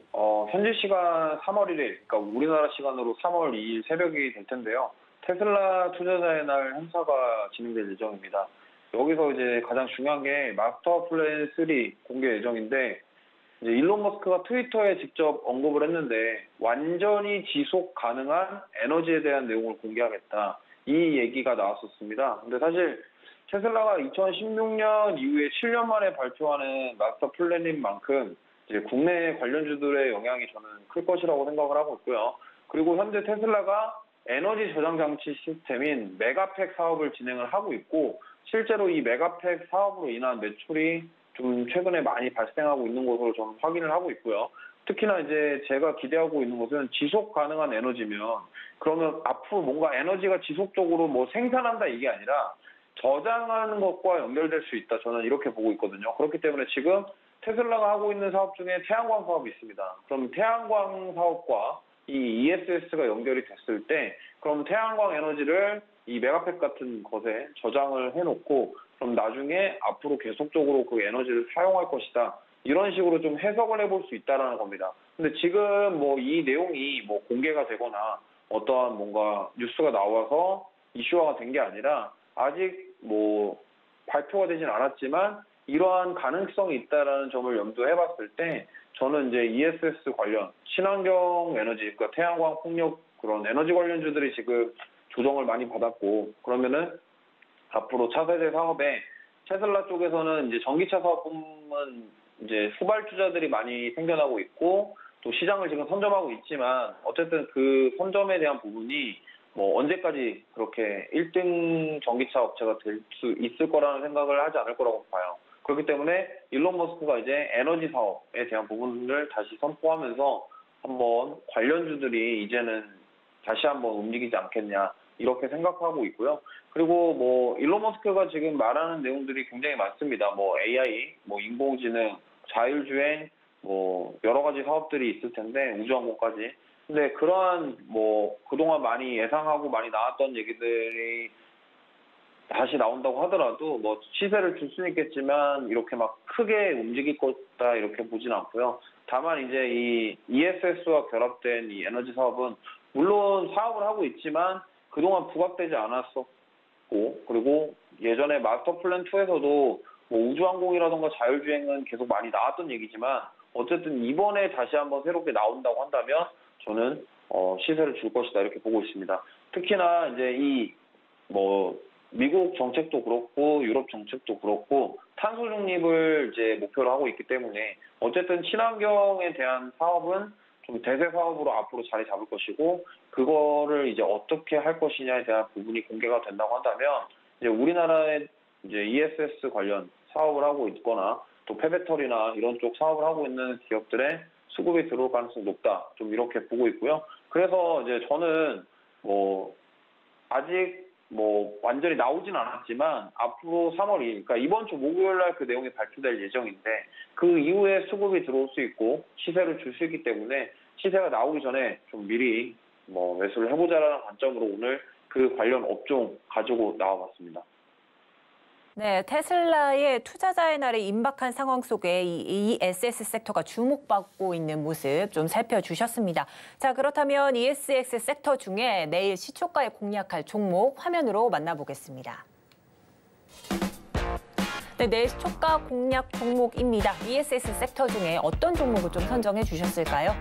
현지 시간 3월 1일, 그러니까 우리나라 시간으로 3월 2일 새벽이 될 텐데요. 테슬라 투자자의 날 행사가 진행될 예정입니다. 여기서 이제 가장 중요한 게 마스터 플랜 3 공개 예정인데 이제 일론 머스크가 트위터에 직접 언급을 했는데 완전히 지속 가능한 에너지에 대한 내용을 공개하겠다. 이 얘기가 나왔었습니다. 근데 사실 테슬라가 2016년 이후에 7년 만에 발표하는 마스터 플랜인 만큼 이제 국내 관련주들의 영향이 저는 클 것이라고 생각을 하고 있고요. 그리고 현재 테슬라가 에너지 저장 장치 시스템인 메가팩 사업을 진행을 하고 있고 실제로 이 메가팩 사업으로 인한 매출이 좀 최근에 많이 발생하고 있는 것으로 저는 확인을 하고 있고요. 특히나 이제 제가 기대하고 있는 것은 지속 가능한 에너지면 그러면 앞으로 뭔가 에너지가 지속적으로 뭐 생산한다 이게 아니라 저장하는 것과 연결될 수 있다. 저는 이렇게 보고 있거든요. 그렇기 때문에 지금 테슬라가 하고 있는 사업 중에 태양광 사업이 있습니다. 그럼 태양광 사업과 이 ESS가 연결이 됐을 때 그럼 태양광 에너지를 이 메가팩 같은 것에 저장을 해놓고 그럼 나중에 앞으로 계속적으로 그 에너지를 사용할 것이다. 이런 식으로 좀 해석을 해볼 수 있다라는 겁니다. 근데 지금 뭐 이 내용이 뭐 공개가 되거나 어떠한 뭔가 뉴스가 나와서 이슈화가 된 게 아니라 아직 뭐 발표가 되진 않았지만 이러한 가능성이 있다라는 점을 염두해 봤을 때 저는 이제 ESS 관련 친환경 에너지, 그러니까 태양광, 풍력 그런 에너지 관련주들이 지금 조정을 많이 받았고 그러면은 앞으로 차세대 사업에 테슬라 쪽에서는 이제 전기차 사업은 이제 후발주자들이 많이 생겨나고 있고 또 시장을 지금 선점하고 있지만 어쨌든 그 선점에 대한 부분이 뭐 언제까지 그렇게 1등 전기차 업체가 될 수 있을 거라는 생각을 하지 않을 거라고 봐요. 그렇기 때문에 일론 머스크가 이제 에너지 사업에 대한 부분을 다시 선포하면서 한번 관련주들이 이제는 다시 한번 움직이지 않겠냐 이렇게 생각하고 있고요. 그리고 뭐 일론 머스크가 지금 말하는 내용들이 굉장히 많습니다. 뭐 AI, 뭐 인공지능, 자율주행, 뭐 여러 가지 사업들이 있을 텐데 우주항공까지. 근데 그러한 뭐 그동안 많이 예상하고 많이 나왔던 얘기들이 다시 나온다고 하더라도 뭐 시세를 줄 수는 있겠지만 이렇게 막 크게 움직일 거다 이렇게 보진 않고요. 다만 이제 이 ESS와 결합된 이 에너지 사업은 물론 사업을 하고 있지만 그동안 부각되지 않았었고 그리고 예전에 마스터 플랜 2에서도 뭐 우주항공이라던가 자율주행은 계속 많이 나왔던 얘기지만 어쨌든 이번에 다시 한번 새롭게 나온다고 한다면 저는 시세를 줄 것이다 이렇게 보고 있습니다. 특히나 이제 이 뭐 미국 정책도 그렇고 유럽 정책도 그렇고 탄소 중립을 이제 목표로 하고 있기 때문에 어쨌든 친환경에 대한 사업은 좀 대세 사업으로 앞으로 자리 잡을 것이고 그거를 이제 어떻게 할 것이냐에 대한 부분이 공개가 된다고 한다면 이제 우리나라에 이제 ESS 관련 사업을 하고 있거나 또 폐배터리나 이런 쪽 사업을 하고 있는 기업들의 수급이 들어올 가능성이 높다. 좀 이렇게 보고 있고요. 그래서 이제 저는 뭐 아직 뭐 완전히 나오진 않았지만 앞으로 3월 2일, 그러니까 이번 주 목요일 날 그 내용이 발표될 예정인데 그 이후에 수급이 들어올 수 있고 시세를 줄 수 있기 때문에 시세가 나오기 전에 좀 미리 뭐 매수를 해보자라는 관점으로 오늘 그 관련 업종 가지고 나와봤습니다. 네, 테슬라의 투자자의 날에 임박한 상황 속에 이 ESS 섹터가 주목받고 있는 모습 좀 살펴주셨습니다. 자, 그렇다면 ESS 섹터 중에 내일 시초가에 공략할 종목 화면으로 만나보겠습니다. 네, 내일 시초가 공략 종목입니다. ESS 섹터 중에 어떤 종목을 좀 선정해 주셨을까요?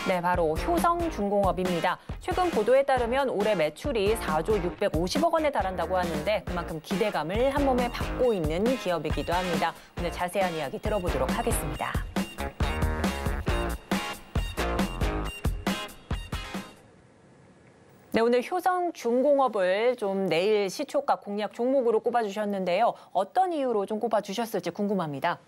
네, 바로 효성중공업입니다. 최근 보도에 따르면 올해 매출이 4조 650억 원에 달한다고 하는데 그만큼 기대감을 한몸에 받고 있는 기업이기도 합니다. 오늘 자세한 이야기 들어보도록 하겠습니다. 네, 오늘 효성중공업을 좀 내일 시초가 공략 종목으로 꼽아주셨는데요. 어떤 이유로 좀 꼽아주셨을지 궁금합니다.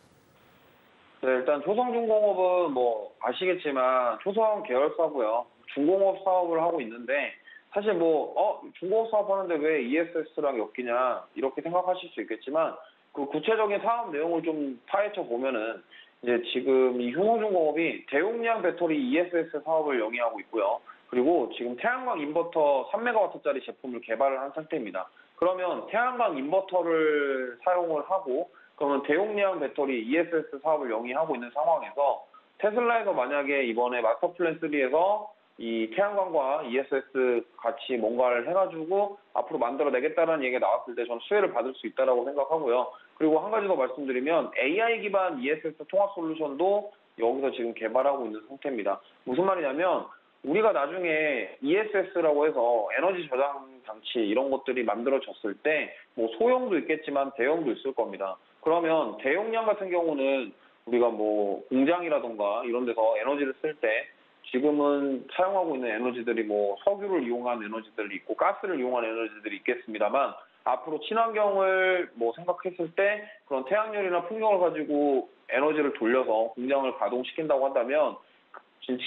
네, 일단 효성중공업은 뭐 아시겠지만 효성 계열사고요. 중공업 사업을 하고 있는데 사실 뭐 중공업 사업 하는데 왜 ESS랑 엮이냐 이렇게 생각하실 수 있겠지만 그 구체적인 사업 내용을 좀 파헤쳐 보면은 이제 지금 이 효성중공업이 대용량 배터리 ESS 사업을 영위하고 있고요. 그리고 지금 태양광 인버터 3메가와트짜리 제품을 개발을 한 상태입니다. 그러면 태양광 인버터를 사용을 하고 그러면 대용량 배터리 ESS 사업을 영위하고 있는 상황에서 테슬라에서 만약에 이번에 마스터 플랜 3에서 이 태양광과 ESS 같이 뭔가를 해가지고 앞으로 만들어내겠다는 얘기가 나왔을 때 저는 수혜를 받을 수 있다고 생각하고요. 그리고 한 가지 더 말씀드리면 AI 기반 ESS 통합 솔루션도 여기서 지금 개발하고 있는 상태입니다. 무슨 말이냐면 우리가 나중에 ESS라고 해서 에너지 저장 장치 이런 것들이 만들어졌을 때 뭐 소형도 있겠지만 대형도 있을 겁니다. 그러면 대용량 같은 경우는 우리가 뭐 공장이라던가 이런 데서 에너지를 쓸 때 지금은 사용하고 있는 에너지들이 뭐 석유를 이용한 에너지들이 있고 가스를 이용한 에너지들이 있겠습니다만 앞으로 친환경을 뭐 생각했을 때 그런 태양열이나 풍력을 가지고 에너지를 돌려서 공장을 가동시킨다고 한다면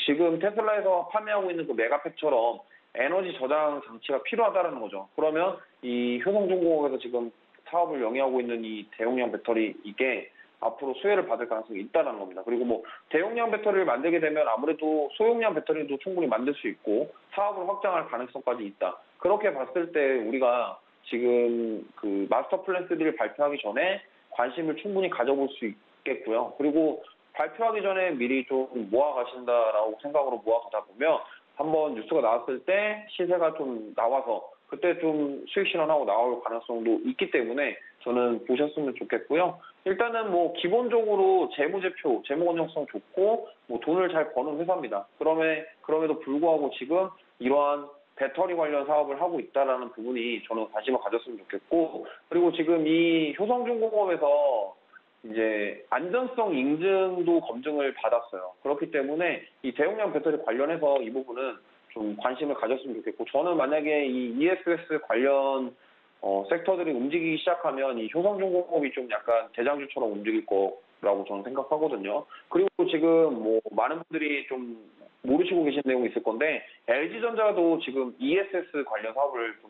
지금 테슬라에서 판매하고 있는 그 메가팩처럼 에너지 저장 장치가 필요하다는 거죠. 그러면 이 효성중공업에서 지금 사업을 영위하고 있는 이 대용량 배터리 이게 앞으로 수혜를 받을 가능성이 있다는 겁니다. 그리고 뭐 대용량 배터리를 만들게 되면 아무래도 소용량 배터리도 충분히 만들 수 있고 사업을 확장할 가능성까지 있다. 그렇게 봤을 때 우리가 지금 그 마스터 플랜 3를 발표하기 전에 관심을 충분히 가져볼 수 있겠고요. 그리고 발표하기 전에 미리 좀 모아가신다라고 생각으로 모아가다 보면 한번 뉴스가 나왔을 때 시세가 좀 나와서 그때 좀 수익 실현하고 나올 가능성도 있기 때문에 저는 보셨으면 좋겠고요. 일단은 뭐 기본적으로 재무제표, 재무건전성 좋고 뭐 돈을 잘 버는 회사입니다. 그럼에도 불구하고 지금 이러한 배터리 관련 사업을 하고 있다라는 부분이 저는 관심을 가졌으면 좋겠고 그리고 지금 이 효성중공업에서 이제 안전성 인증도 검증을 받았어요. 그렇기 때문에 이 대용량 배터리 관련해서 이 부분은 좀 관심을 가졌으면 좋겠고 저는 만약에 이 ESS 관련 섹터들이 움직이기 시작하면 이 효성중공업이 좀 약간 대장주처럼 움직일 거라고 저는 생각하거든요. 그리고 지금 뭐 많은 분들이 좀 모르시고 계신 내용이 있을 건데 LG전자도 지금 ESS 관련 사업을 좀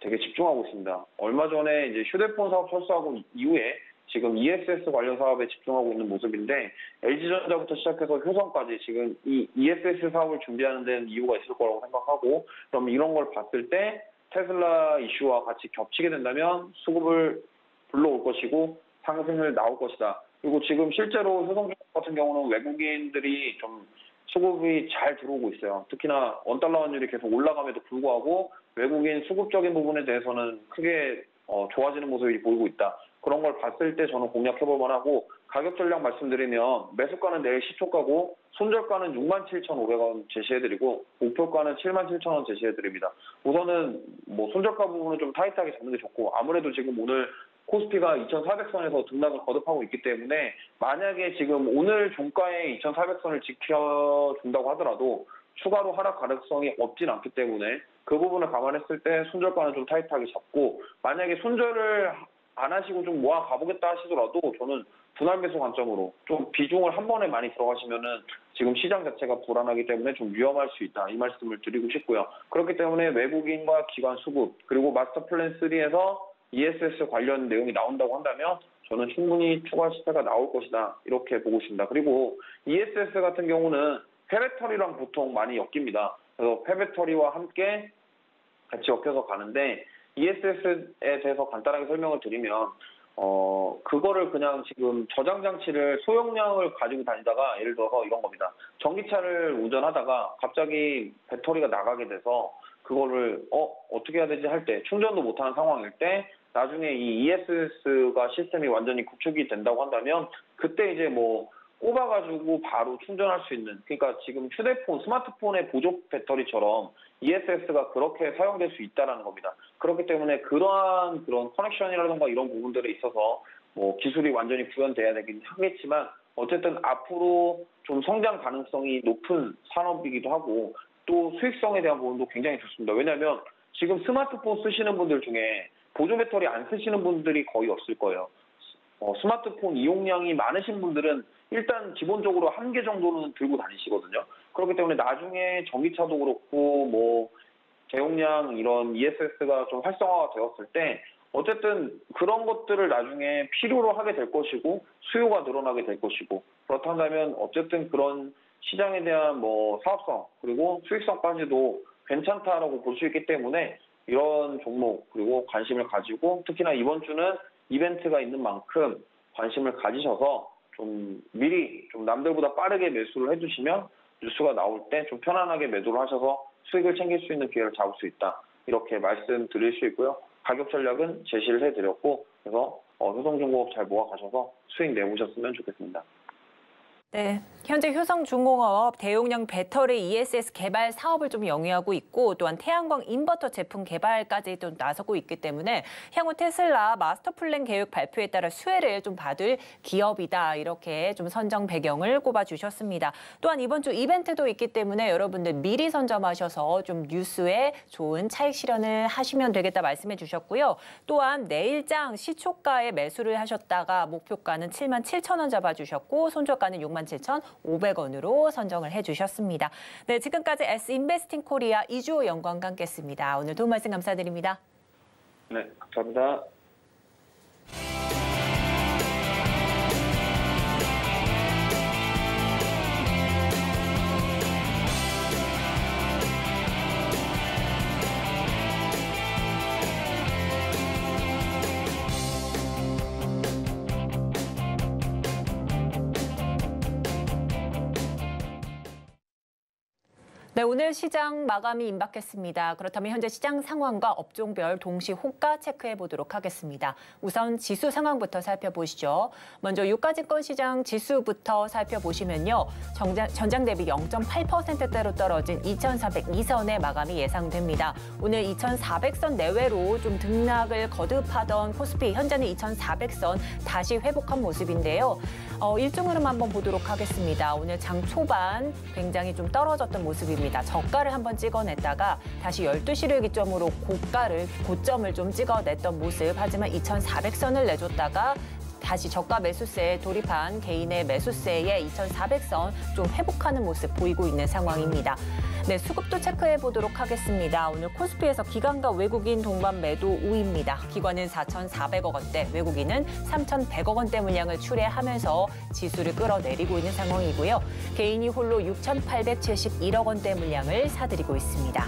되게 집중하고 있습니다. 얼마 전에 이제 휴대폰 사업 철수하고 이후에 지금 ESS 관련 사업에 집중하고 있는 모습인데 LG전자부터 시작해서 효성까지 지금 이 ESS 사업을 준비하는 데는 이유가 있을 거라고 생각하고 그럼 이런 걸 봤을 때 테슬라 이슈와 같이 겹치게 된다면 수급을 불러올 것이고 상승을 나올 것이다. 그리고 지금 실제로 효성중공업 같은 경우는 외국인들이 좀 수급이 잘 들어오고 있어요. 특히나 원달러 환율이 계속 올라감에도 불구하고 외국인 수급적인 부분에 대해서는 크게 좋아지는 모습이 보이고 있다. 그런 걸 봤을 때 저는 공략해볼 만하고 가격 전략 말씀드리면 매수가는 내일 시초가고 손절가는 67,500원 제시해드리고 목표가는 77,000원 제시해드립니다. 우선은 뭐 손절가 부분은 좀 타이트하게 잡는 게 좋고 아무래도 지금 오늘 코스피가 2,400선에서 등락을 거듭하고 있기 때문에 만약에 지금 오늘 종가에 2,400선을 지켜준다고 하더라도 추가로 하락 가능성이 없진 않기 때문에 그 부분을 감안했을 때 손절가는 좀 타이트하게 잡고 만약에 손절을 안 하시고 좀 모아 가보겠다 하시더라도 저는 분할 매수 관점으로 좀 비중을 한 번에 많이 들어가시면은 지금 시장 자체가 불안하기 때문에 좀 위험할 수 있다 이 말씀을 드리고 싶고요. 그렇기 때문에 외국인과 기관 수급 그리고 마스터 플랜 3에서 ESS 관련 내용이 나온다고 한다면 저는 충분히 추가 시세가 나올 것이다 이렇게 보고 있습니다. 그리고 ESS 같은 경우는 폐배터리랑 보통 많이 엮입니다. 그래서 폐배터리와 함께 같이 엮여서 가는데 ESS에 대해서 간단하게 설명을 드리면 그거를 그냥 지금 저장 장치를 소형량을 가지고 다니다가 예를 들어서 이런 겁니다. 전기차를 운전하다가 갑자기 배터리가 나가게 돼서 그거를 어떻게 해야 되지 할 때 충전도 못하는 상황일 때 나중에 이 ESS가 시스템이 완전히 구축이 된다고 한다면 그때 이제 뭐 꼽아가지고 바로 충전할 수 있는, 그러니까 지금 휴대폰, 스마트폰의 보조 배터리처럼 ESS가 그렇게 사용될 수 있다는 겁니다. 그렇기 때문에 그런 커넥션이라든가 이런 부분들에 있어서 뭐 기술이 완전히 구현돼야 되긴 하겠지만 어쨌든 앞으로 좀 성장 가능성이 높은 산업이기도 하고 또 수익성에 대한 부분도 굉장히 좋습니다. 왜냐하면 지금 스마트폰 쓰시는 분들 중에 보조 배터리 안 쓰시는 분들이 거의 없을 거예요. 스마트폰 이용량이 많으신 분들은 일단 기본적으로 한 개 정도는 들고 다니시거든요. 그렇기 때문에 나중에 전기차도 그렇고 뭐 대용량 이런 ESS가 좀 활성화가 되었을 때 어쨌든 그런 것들을 나중에 필요로 하게 될 것이고 수요가 늘어나게 될 것이고 그렇다면 어쨌든 그런 시장에 대한 뭐 사업성 그리고 수익성까지도 괜찮다라고 볼 수 있기 때문에 이런 종목 그리고 관심을 가지고 특히나 이번 주는 이벤트가 있는 만큼 관심을 가지셔서 좀 미리 좀 남들보다 빠르게 매수를 해주시면 뉴스가 나올 때 좀 편안하게 매도를 하셔서 수익을 챙길 수 있는 기회를 잡을 수 있다. 이렇게 말씀드릴 수 있고요. 가격 전략은 제시를 해드렸고 그래서 효성중공업 잘 모아가셔서 수익 내보셨으면 좋겠습니다. 네, 현재 효성중공업 대용량 배터리 ESS 개발 사업을 좀 영위하고 있고 또한 태양광 인버터 제품 개발까지 또 나서고 있기 때문에 향후 테슬라 마스터 플랜 계획 발표에 따라 수혜를 좀 받을 기업이다. 이렇게 좀 선정 배경을 꼽아주셨습니다. 또한 이번 주 이벤트도 있기 때문에 여러분들 미리 선점하셔서 좀 뉴스에 좋은 차익 실현을 하시면 되겠다 말씀해 주셨고요. 또한 내일장 시초가에 매수를 하셨다가 목표가는 77,000원 잡아주셨고 손절가는 67,500원으로 선정을 해주셨습니다. 네, 지금까지 S인베스팅 코리아 이주호 연구원과 함께했습니다. 오늘 도움 말씀 감사드립니다. 네, 감사합니다. 네, 오늘 시장 마감이 임박했습니다. 그렇다면 현재 시장 상황과 업종별 동시 호가 체크해 보도록 하겠습니다. 우선 지수 상황부터 살펴보시죠. 먼저 유가증권 시장 지수부터 살펴보시면요. 전장 대비 0.8%대로 떨어진 2,402선의 마감이 예상됩니다. 오늘 2,400선 내외로 좀 등락을 거듭하던 코스피 현재는 2,400선 다시 회복한 모습인데요. 일정 흐름 한번 보도록 하겠습니다. 오늘 장 초반 굉장히 좀 떨어졌던 모습입니다. 저가를 한번 찍어냈다가 다시 12시를 기점으로 고점을 좀 찍어냈던 모습. 하지만 2,400선을 내줬다가 다시 저가 매수세에 돌입한 개인의 매수세에 2,400선 좀 회복하는 모습 보이고 있는 상황입니다. 네, 수급도 체크해 보도록 하겠습니다. 오늘 코스피에서 기관과 외국인 동반 매도 우입니다. 기관은 4,400억 원대, 외국인은 3,100억 원대 물량을 출회하면서 지수를 끌어내리고 있는 상황이고요. 개인이 홀로 6,871억 원대 물량을 사들이고 있습니다.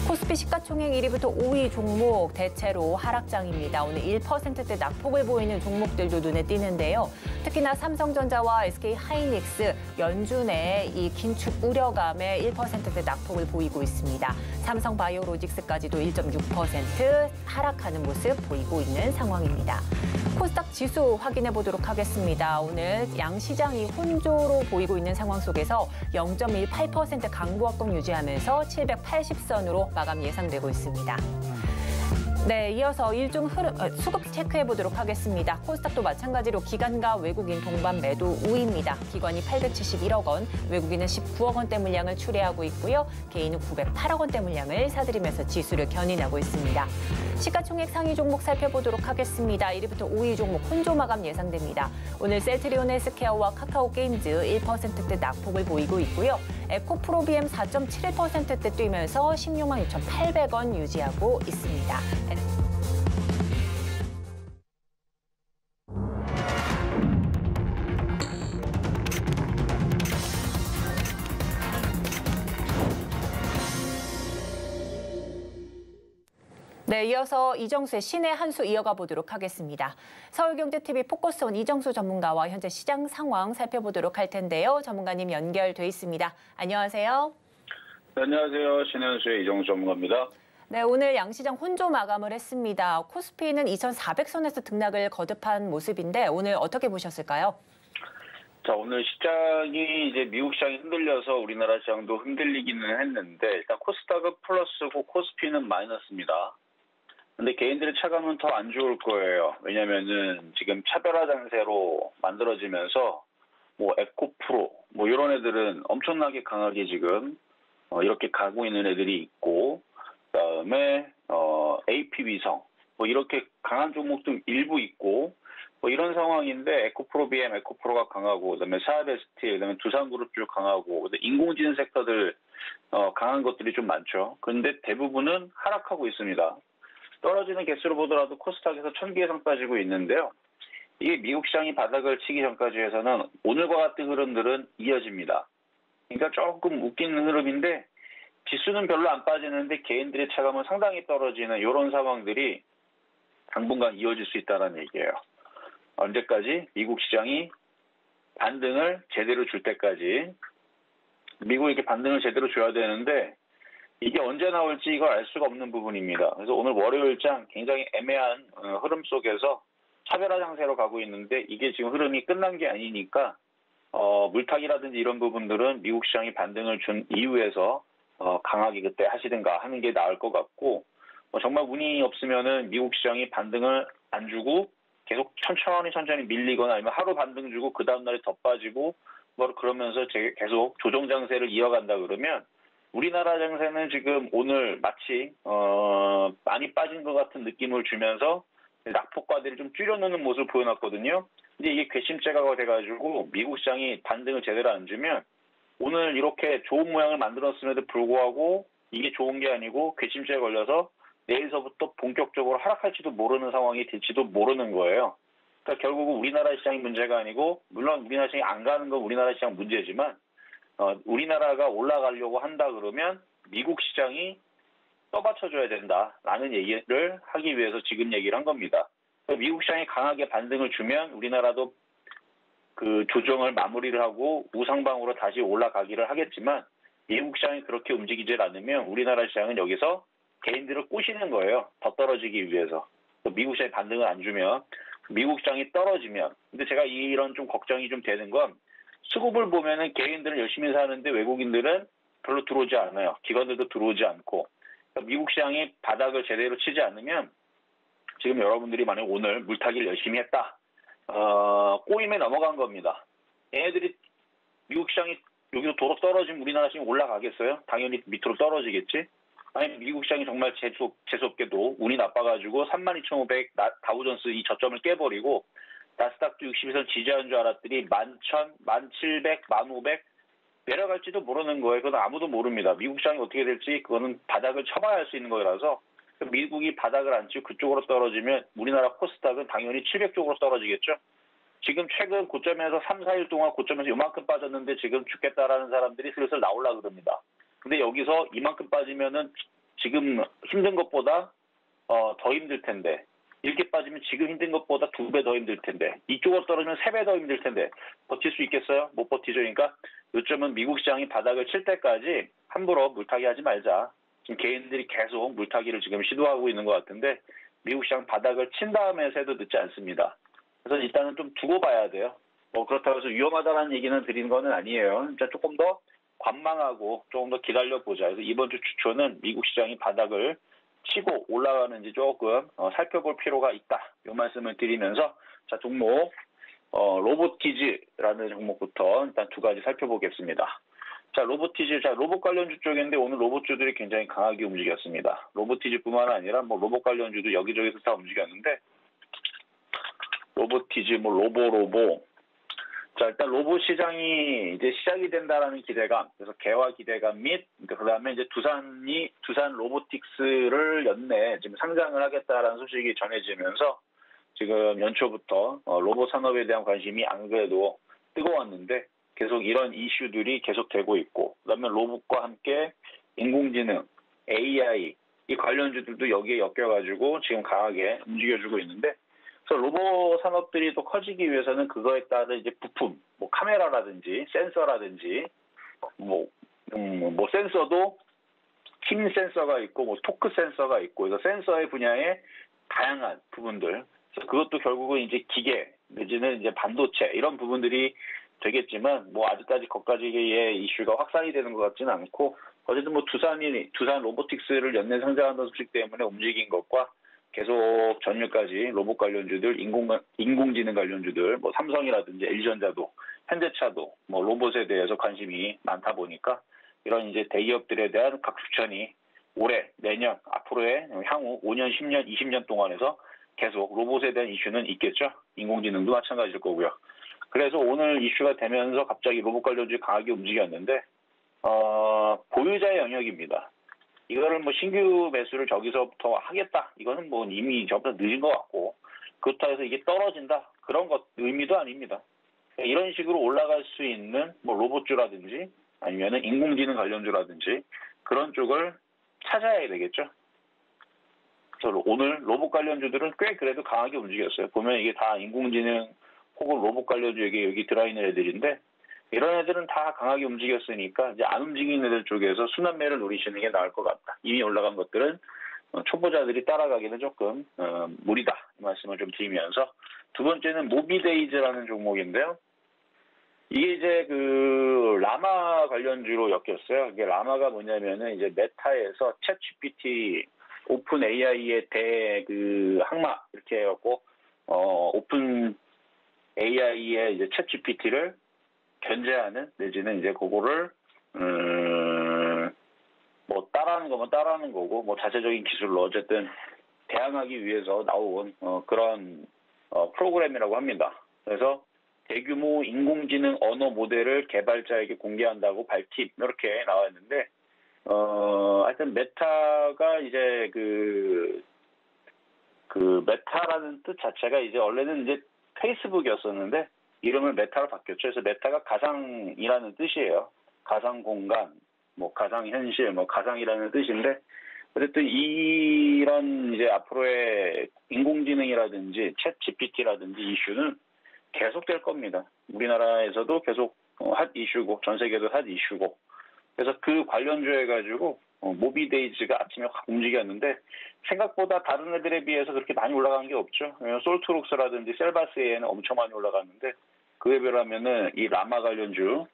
코스피 시가총액 1위부터 5위 종목 대체로 하락장입니다. 오늘 1%대 낙폭을 보이는 종목들도 눈에 띄는데요. 특히나 삼성전자와 SK하이닉스, 연준의 이 긴축 우려감에 1%대 낙폭을 보이고 있습니다. 삼성바이오로직스까지도 1.6% 하락하는 모습 보이고 있는 상황입니다. 코스닥 지수 확인해 보도록 하겠습니다. 오늘 양시장이 혼조로 보이고 있는 상황 속에서 0.18% 강보합권 유지하면서 780선으로 마감 예상되고 있습니다. 네, 이어서 일종 수급 체크해 보도록 하겠습니다. 코스닥도 마찬가지로 기관과 외국인 동반 매도 우입니다. 기관이 871억 원, 외국인은 19억 원대 물량을 출회하고 있고요. 개인은 908억 원대 물량을 사들이면서 지수를 견인하고 있습니다. 시가총액 상위 종목 살펴보도록 하겠습니다. 1위부터 5위 종목 혼조 마감 예상됩니다. 오늘 셀트리온 헬스케어와 카카오게임즈 1%대 낙폭을 보이고 있고요. 에코프로비엠 4.71%대 뛰면서 16만 6,800원 유지하고 있습니다. 네, 이어서 이정수의 신의 한 수 이어가 보도록 하겠습니다. 서울경제TV 포커스온 이정수 전문가와 현재 시장 상황 살펴보도록 할 텐데요. 전문가님 연결돼 있습니다. 안녕하세요. 네, 안녕하세요. 신의 한 수의 이정수 전문가입니다. 네, 오늘 양시장 혼조 마감을 했습니다. 코스피는 2,400선에서 등락을 거듭한 모습인데 오늘 어떻게 보셨을까요? 자, 오늘 시장이 이제 미국 시장이 흔들려서 우리나라 시장도 흔들리기는 했는데 일단 코스닥은 플러스고 코스피는 마이너스입니다. 근데 개인들의 차감은 더 안 좋을 거예요. 왜냐면은 지금 차별화 장세로 만들어지면서 뭐 에코프로 뭐 이런 애들은 엄청나게 강하게 지금 이렇게 가고 있는 애들이 있고, 그다음에 AP위성 뭐 이렇게 강한 종목도 일부 있고 뭐 이런 상황인데, 에코프로 BM, 에코프로가 강하고, 그다음에 사하베스틸, 그다음에 두산그룹 쭉 강하고, 그다음에 인공지능 섹터들 강한 것들이 좀 많죠. 그런데 대부분은 하락하고 있습니다. 떨어지는 개수로 보더라도 코스닥에서 1000개 이상 빠지고 있는데요. 이게 미국 시장이 바닥을 치기 전까지 해서는 오늘과 같은 흐름들은 이어집니다. 그러니까 조금 웃기는 흐름인데 지수는 별로 안 빠지는데 개인들의 차감은 상당히 떨어지는 이런 상황들이 당분간 이어질 수 있다는 얘기예요. 언제까지? 미국 시장이 반등을 제대로 줄 때까지. 미국이 이렇게 반등을 제대로 줘야 되는데 이게 언제 나올지 이걸 알 수가 없는 부분입니다. 그래서 오늘 월요일장 굉장히 애매한 흐름 속에서 차별화 장세로 가고 있는데, 이게 지금 흐름이 끝난 게 아니니까 물타기라든지 이런 부분들은 미국 시장이 반등을 준 이후에서 강하게 그때 하시든가 하는 게 나을 것 같고, 정말 운이 없으면은 미국 시장이 반등을 안 주고 계속 천천히 밀리거나 아니면 하루 반등 주고 그 다음날에 더 빠지고 뭐 그러면서 계속 조정 장세를 이어간다 그러면, 우리나라 장세는 지금 오늘 마치 많이 빠진 것 같은 느낌을 주면서 낙폭과대를 좀 줄여놓는 모습을 보여놨거든요. 근데 이게 괘씸죄가 돼가지고 미국 시장이 반등을 제대로 안 주면 오늘 이렇게 좋은 모양을 만들었음에도 불구하고 이게 좋은 게 아니고 괘씸죄에 걸려서 내일서부터 본격적으로 하락할지도 모르는 상황이 될지도 모르는 거예요. 그러니까 결국은 우리나라 시장이 문제가 아니고, 물론 우리나라 시장이 안 가는 건 우리나라 시장 문제지만 우리나라가 올라가려고 한다 그러면 미국 시장이 떠받쳐줘야 된다라는 얘기를 하기 위해서 지금 얘기를 한 겁니다. 미국 시장이 강하게 반등을 주면 우리나라도 그 조정을 마무리를 하고 우상방으로 다시 올라가기를 하겠지만, 미국 시장이 그렇게 움직이지 않으면 우리나라 시장은 여기서 개인들을 꼬시는 거예요. 더 떨어지기 위해서. 미국 시장이 반등을 안 주면, 미국 시장이 떨어지면. 근데 제가 이런 좀 걱정이 좀 되는 건, 수급을 보면은 개인들은 열심히 사는데 외국인들은 별로 들어오지 않아요. 기관들도 들어오지 않고. 그러니까 미국 시장이 바닥을 제대로 치지 않으면, 지금 여러분들이 만약 오늘 물타기를 열심히 했다. 꼬임에 넘어간 겁니다. 얘네들이 미국 시장이 여기서 도로 떨어지면 우리나라 시장이 올라가겠어요? 당연히 밑으로 떨어지겠지? 아니, 미국 시장이 정말 재수없게도 운이 나빠가지고 32,500 다우존스 이 저점을 깨버리고 나스닥도 60에서 지지하는 줄 알았더니 11,000, 1,700, 1,500 내려갈지도 모르는 거예요. 그건 아무도 모릅니다. 미국 시장이 어떻게 될지 그거는 바닥을 쳐봐야 할 수 있는 거라서, 미국이 바닥을 안 치고 그쪽으로 떨어지면 우리나라 코스닥은 당연히 700 쪽으로 떨어지겠죠. 지금 최근 고점에서 3, 4일 동안 고점에서 이만큼 빠졌는데 지금 죽겠다라는 사람들이 슬슬 나오려고 그럽니다. 근데 여기서 이만큼 빠지면은 지금 힘든 것보다 더 힘들 텐데, 이렇게 빠지면 지금 힘든 것보다 2배 더 힘들 텐데, 이쪽으로 떨어지면 3배 더 힘들 텐데 버틸 수 있겠어요? 못 버티죠. 그러니까 요점은 미국 시장이 바닥을 칠 때까지 함부로 물타기 하지 말자. 지금 개인들이 계속 물타기를 지금 시도하고 있는 것 같은데, 미국 시장 바닥을 친 다음에서 해도 늦지 않습니다. 그래서 일단은 좀 두고 봐야 돼요. 그렇다고 해서 위험하다는 얘기는 드리는 건 아니에요. 진짜 조금 더 관망하고 조금 더 기다려보자. 그래서 이번 주 주초는 미국 시장이 바닥을 치고 올라가는지 조금 살펴볼 필요가 있다. 이 말씀을 드리면서, 자, 종목 로보티즈라는 종목부터 일단 두 가지 살펴보겠습니다. 자, 로보티즈, 로봇 관련주 쪽인데 오늘 로봇주들이 굉장히 강하게 움직였습니다. 로보티즈뿐만 아니라 로봇 관련주도 여기저기서 다 움직였는데, 로보티즈, 로보. 자, 일단 로봇 시장이 이제 시작이 된다라는 기대감, 그래서 개화 기대감 및, 그다음에 이제 두산 로보틱스를 연내 지금 상장을 하겠다라는 소식이 전해지면서 지금 연초부터 로봇 산업에 대한 관심이 안 그래도 뜨거웠는데 계속 이런 이슈들이 계속되고 있고, 그다음에 로봇과 함께 인공지능, AI 이 관련주들도 여기에 엮여가지고 지금 강하게 움직여주고 있는데, 그래서 로봇 산업들이 또 커지기 위해서는 그거에 따른 이제 부품, 카메라라든지 센서라든지 센서도 힘 센서가 있고 토크 센서가 있고, 그래서 센서의 분야에 다양한 부분들, 그래서 그것도 결국은 이제 기계 내지는 이제 반도체 이런 부분들이 되겠지만 뭐 아직까지 거기까지의 이슈가 확산이 되는 것 같지는 않고 어쨌든 뭐 두산 로보틱스를 연내 상장한다는 소식 때문에 움직인 것과 계속 전일까지 로봇 관련주들, 인공지능 관련주들, 뭐 삼성이라든지 LG전자도, 현대차도 뭐 로봇에 대해서 관심이 많다 보니까 이런 이제 대기업들에 대한 각 추천이 올해, 내년, 앞으로의 향후 5년, 10년, 20년 동안에서 계속 로봇에 대한 이슈는 있겠죠. 인공지능도 마찬가지일 거고요. 그래서 오늘 이슈가 되면서 갑자기 로봇 관련주가 강하게 움직였는데 보유자의 영역입니다. 이거를 뭐 신규 매수를 저기서부터 하겠다. 이거는 뭐 이미 저보다 늦은 것 같고 그렇다고 해서 이게 떨어진다. 그런 것 의미도 아닙니다. 이런 식으로 올라갈 수 있는 뭐 로봇주라든지 아니면은 인공지능 관련주라든지 그런 쪽을 찾아야 되겠죠. 그래서 오늘 로봇 관련주들은 꽤 그래도 강하게 움직였어요. 보면 이게 다 인공지능 혹은 로봇 관련주 여기 들어있는 애들인데 이런 애들은 다 강하게 움직였으니까 이제 안 움직이는 애들 쪽에서 순환매를 노리시는 게 나을 것 같다. 이미 올라간 것들은 초보자들이 따라가기는 조금 무리다. 이 말씀을 좀 드리면서 두 번째는 모비데이즈라는 종목인데요. 이게 이제 그 라마 관련주로 엮였어요. 이게 라마가 뭐냐면은 이제 메타에서 챗 GPT 오픈 AI의 항마 이렇게 해갖고 오픈 AI의 이제 챗 GPT를 견제하는 내지는 이제 그거를 뭐 따라하는 거면 따라하는 거고 뭐 자체적인 기술로 어쨌든 대항하기 위해서 나온 그런 프로그램이라고 합니다. 그래서 대규모 인공지능 언어 모델을 개발자에게 공개한다고 밝힘 이렇게 나와 있는데 하여튼 메타가 이제 그 메타라는 뜻 자체가 이제 원래는 이제 페이스북이었었는데 이름을 메타로 바뀌었죠. 그래서 메타가 가상이라는 뜻이에요. 가상 공간, 뭐 가상 현실, 뭐 가상이라는 뜻인데 어쨌든 이런 이제 앞으로의 인공지능이라든지 챗 GPT라든지 이슈는 계속될 겁니다. 우리나라에서도 계속 핫 이슈고 전 세계도 핫 이슈고 그래서 그 관련주에 가지고 모비데이즈가 아침에 확 움직였는데 생각보다 다른 애들에 비해서 그렇게 많이 올라간 게 없죠. 솔트룩스라든지 셀바스에는 엄청 많이 올라갔는데 그에 비하면은 이 라마 관련주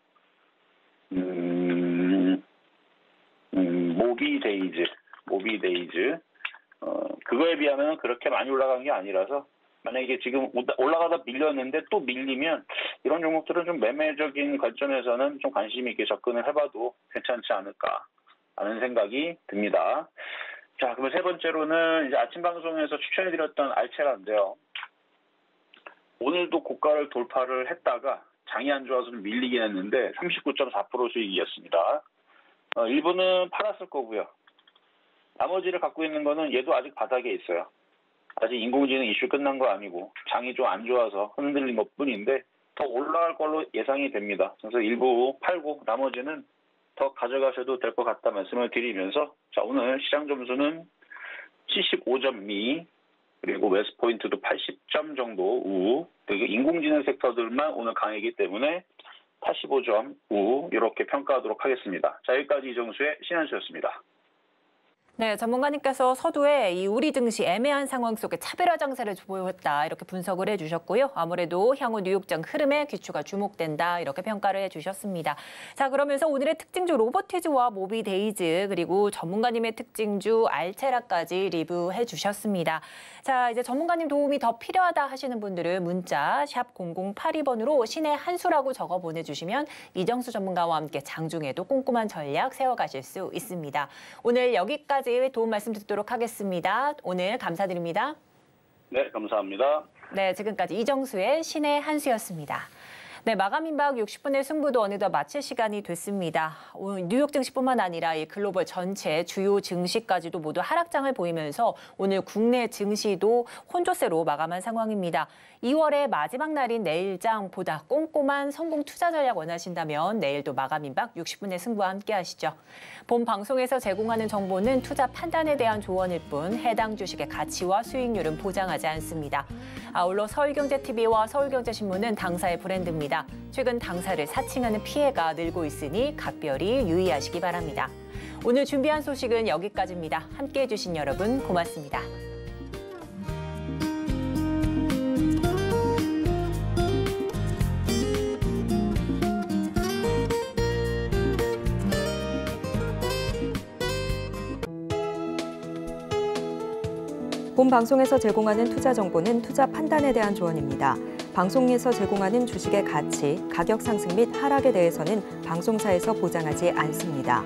모비데이즈 그거에 비하면 그렇게 많이 올라간 게 아니라서 만약에 지금 올라가다 밀렸는데 또 밀리면 이런 종목들은 좀 매매적인 관점에서는 좀 관심 있게 접근을 해봐도 괜찮지 않을까 하는 생각이 듭니다. 자, 그러면 세 번째로는 이제 아침 방송에서 추천해드렸던 알체라인데요. 오늘도 고가를 돌파를 했다가 장이 안 좋아서 좀 밀리긴 했는데 39.4% 수익이었습니다. 일부는 팔았을 거고요. 나머지를 갖고 있는 거는 얘도 아직 바닥에 있어요. 아직 인공지능 이슈 끝난 거 아니고 장이 좀 안 좋아서 흔들린 것 뿐인데 더 올라갈 걸로 예상이 됩니다. 그래서 일부 팔고 나머지는 더 가져가셔도 될 것 같다 말씀을 드리면서 자 오늘 시장 점수는 75.2 그리고 웨스트포인트도 80점 정도 우 그리고 인공지능 섹터들만 오늘 강하기 때문에 85점 우 이렇게 평가하도록 하겠습니다. 자 여기까지 이정수의 신한수였습니다. 네, 전문가님께서 서두에 이 우리 증시 애매한 상황 속에 차별화 장세를 보였다 이렇게 분석을 해주셨고요. 아무래도 향후 뉴욕장 흐름에 귀추가 주목된다 이렇게 평가를 해주셨습니다. 자, 그러면서 오늘의 특징주 로보티즈와 모비데이즈 그리고 전문가님의 특징주 알체라까지 리뷰해 주셨습니다. 자, 이제 전문가님 도움이 더 필요하다 하시는 분들은 문자 샵 0082번으로 신의 한수라고 적어 보내주시면 이정수 전문가와 함께 장중에도 꼼꼼한 전략 세워가실 수 있습니다. 오늘 여기까지 도움 말씀 듣도록 하겠습니다. 오늘 감사드립니다. 네, 감사합니다. 네, 지금까지 이정수의 신의 한수였습니다. 네, 마감 임박 60분의 승부도 어느덧 마칠 시간이 됐습니다. 오늘 뉴욕 증시뿐만 아니라 이 글로벌 전체 주요 증시까지도 모두 하락장을 보이면서 오늘 국내 증시도 혼조세로 마감한 상황입니다. 2월의 마지막 날인 내일장 보다 꼼꼼한 성공 투자 전략 원하신다면 내일도 마감 임박 60분의 승부와 함께 하시죠. 본 방송에서 제공하는 정보는 투자 판단에 대한 조언일 뿐 해당 주식의 가치와 수익률은 보장하지 않습니다. 아울러 서울경제TV와 서울경제신문은 당사의 브랜드입니다. 최근 당사를 사칭하는 피해가 늘고 있으니 각별히 유의하시기 바랍니다. 오늘 준비한 소식은 여기까지입니다. 함께해 주신 여러분 고맙습니다. 본 방송에서 제공하는 투자 정보는 투자 판단에 대한 조언입니다. 방송에서 제공하는 주식의 가치, 가격 상승 및 하락에 대해서는 방송사에서 보장하지 않습니다.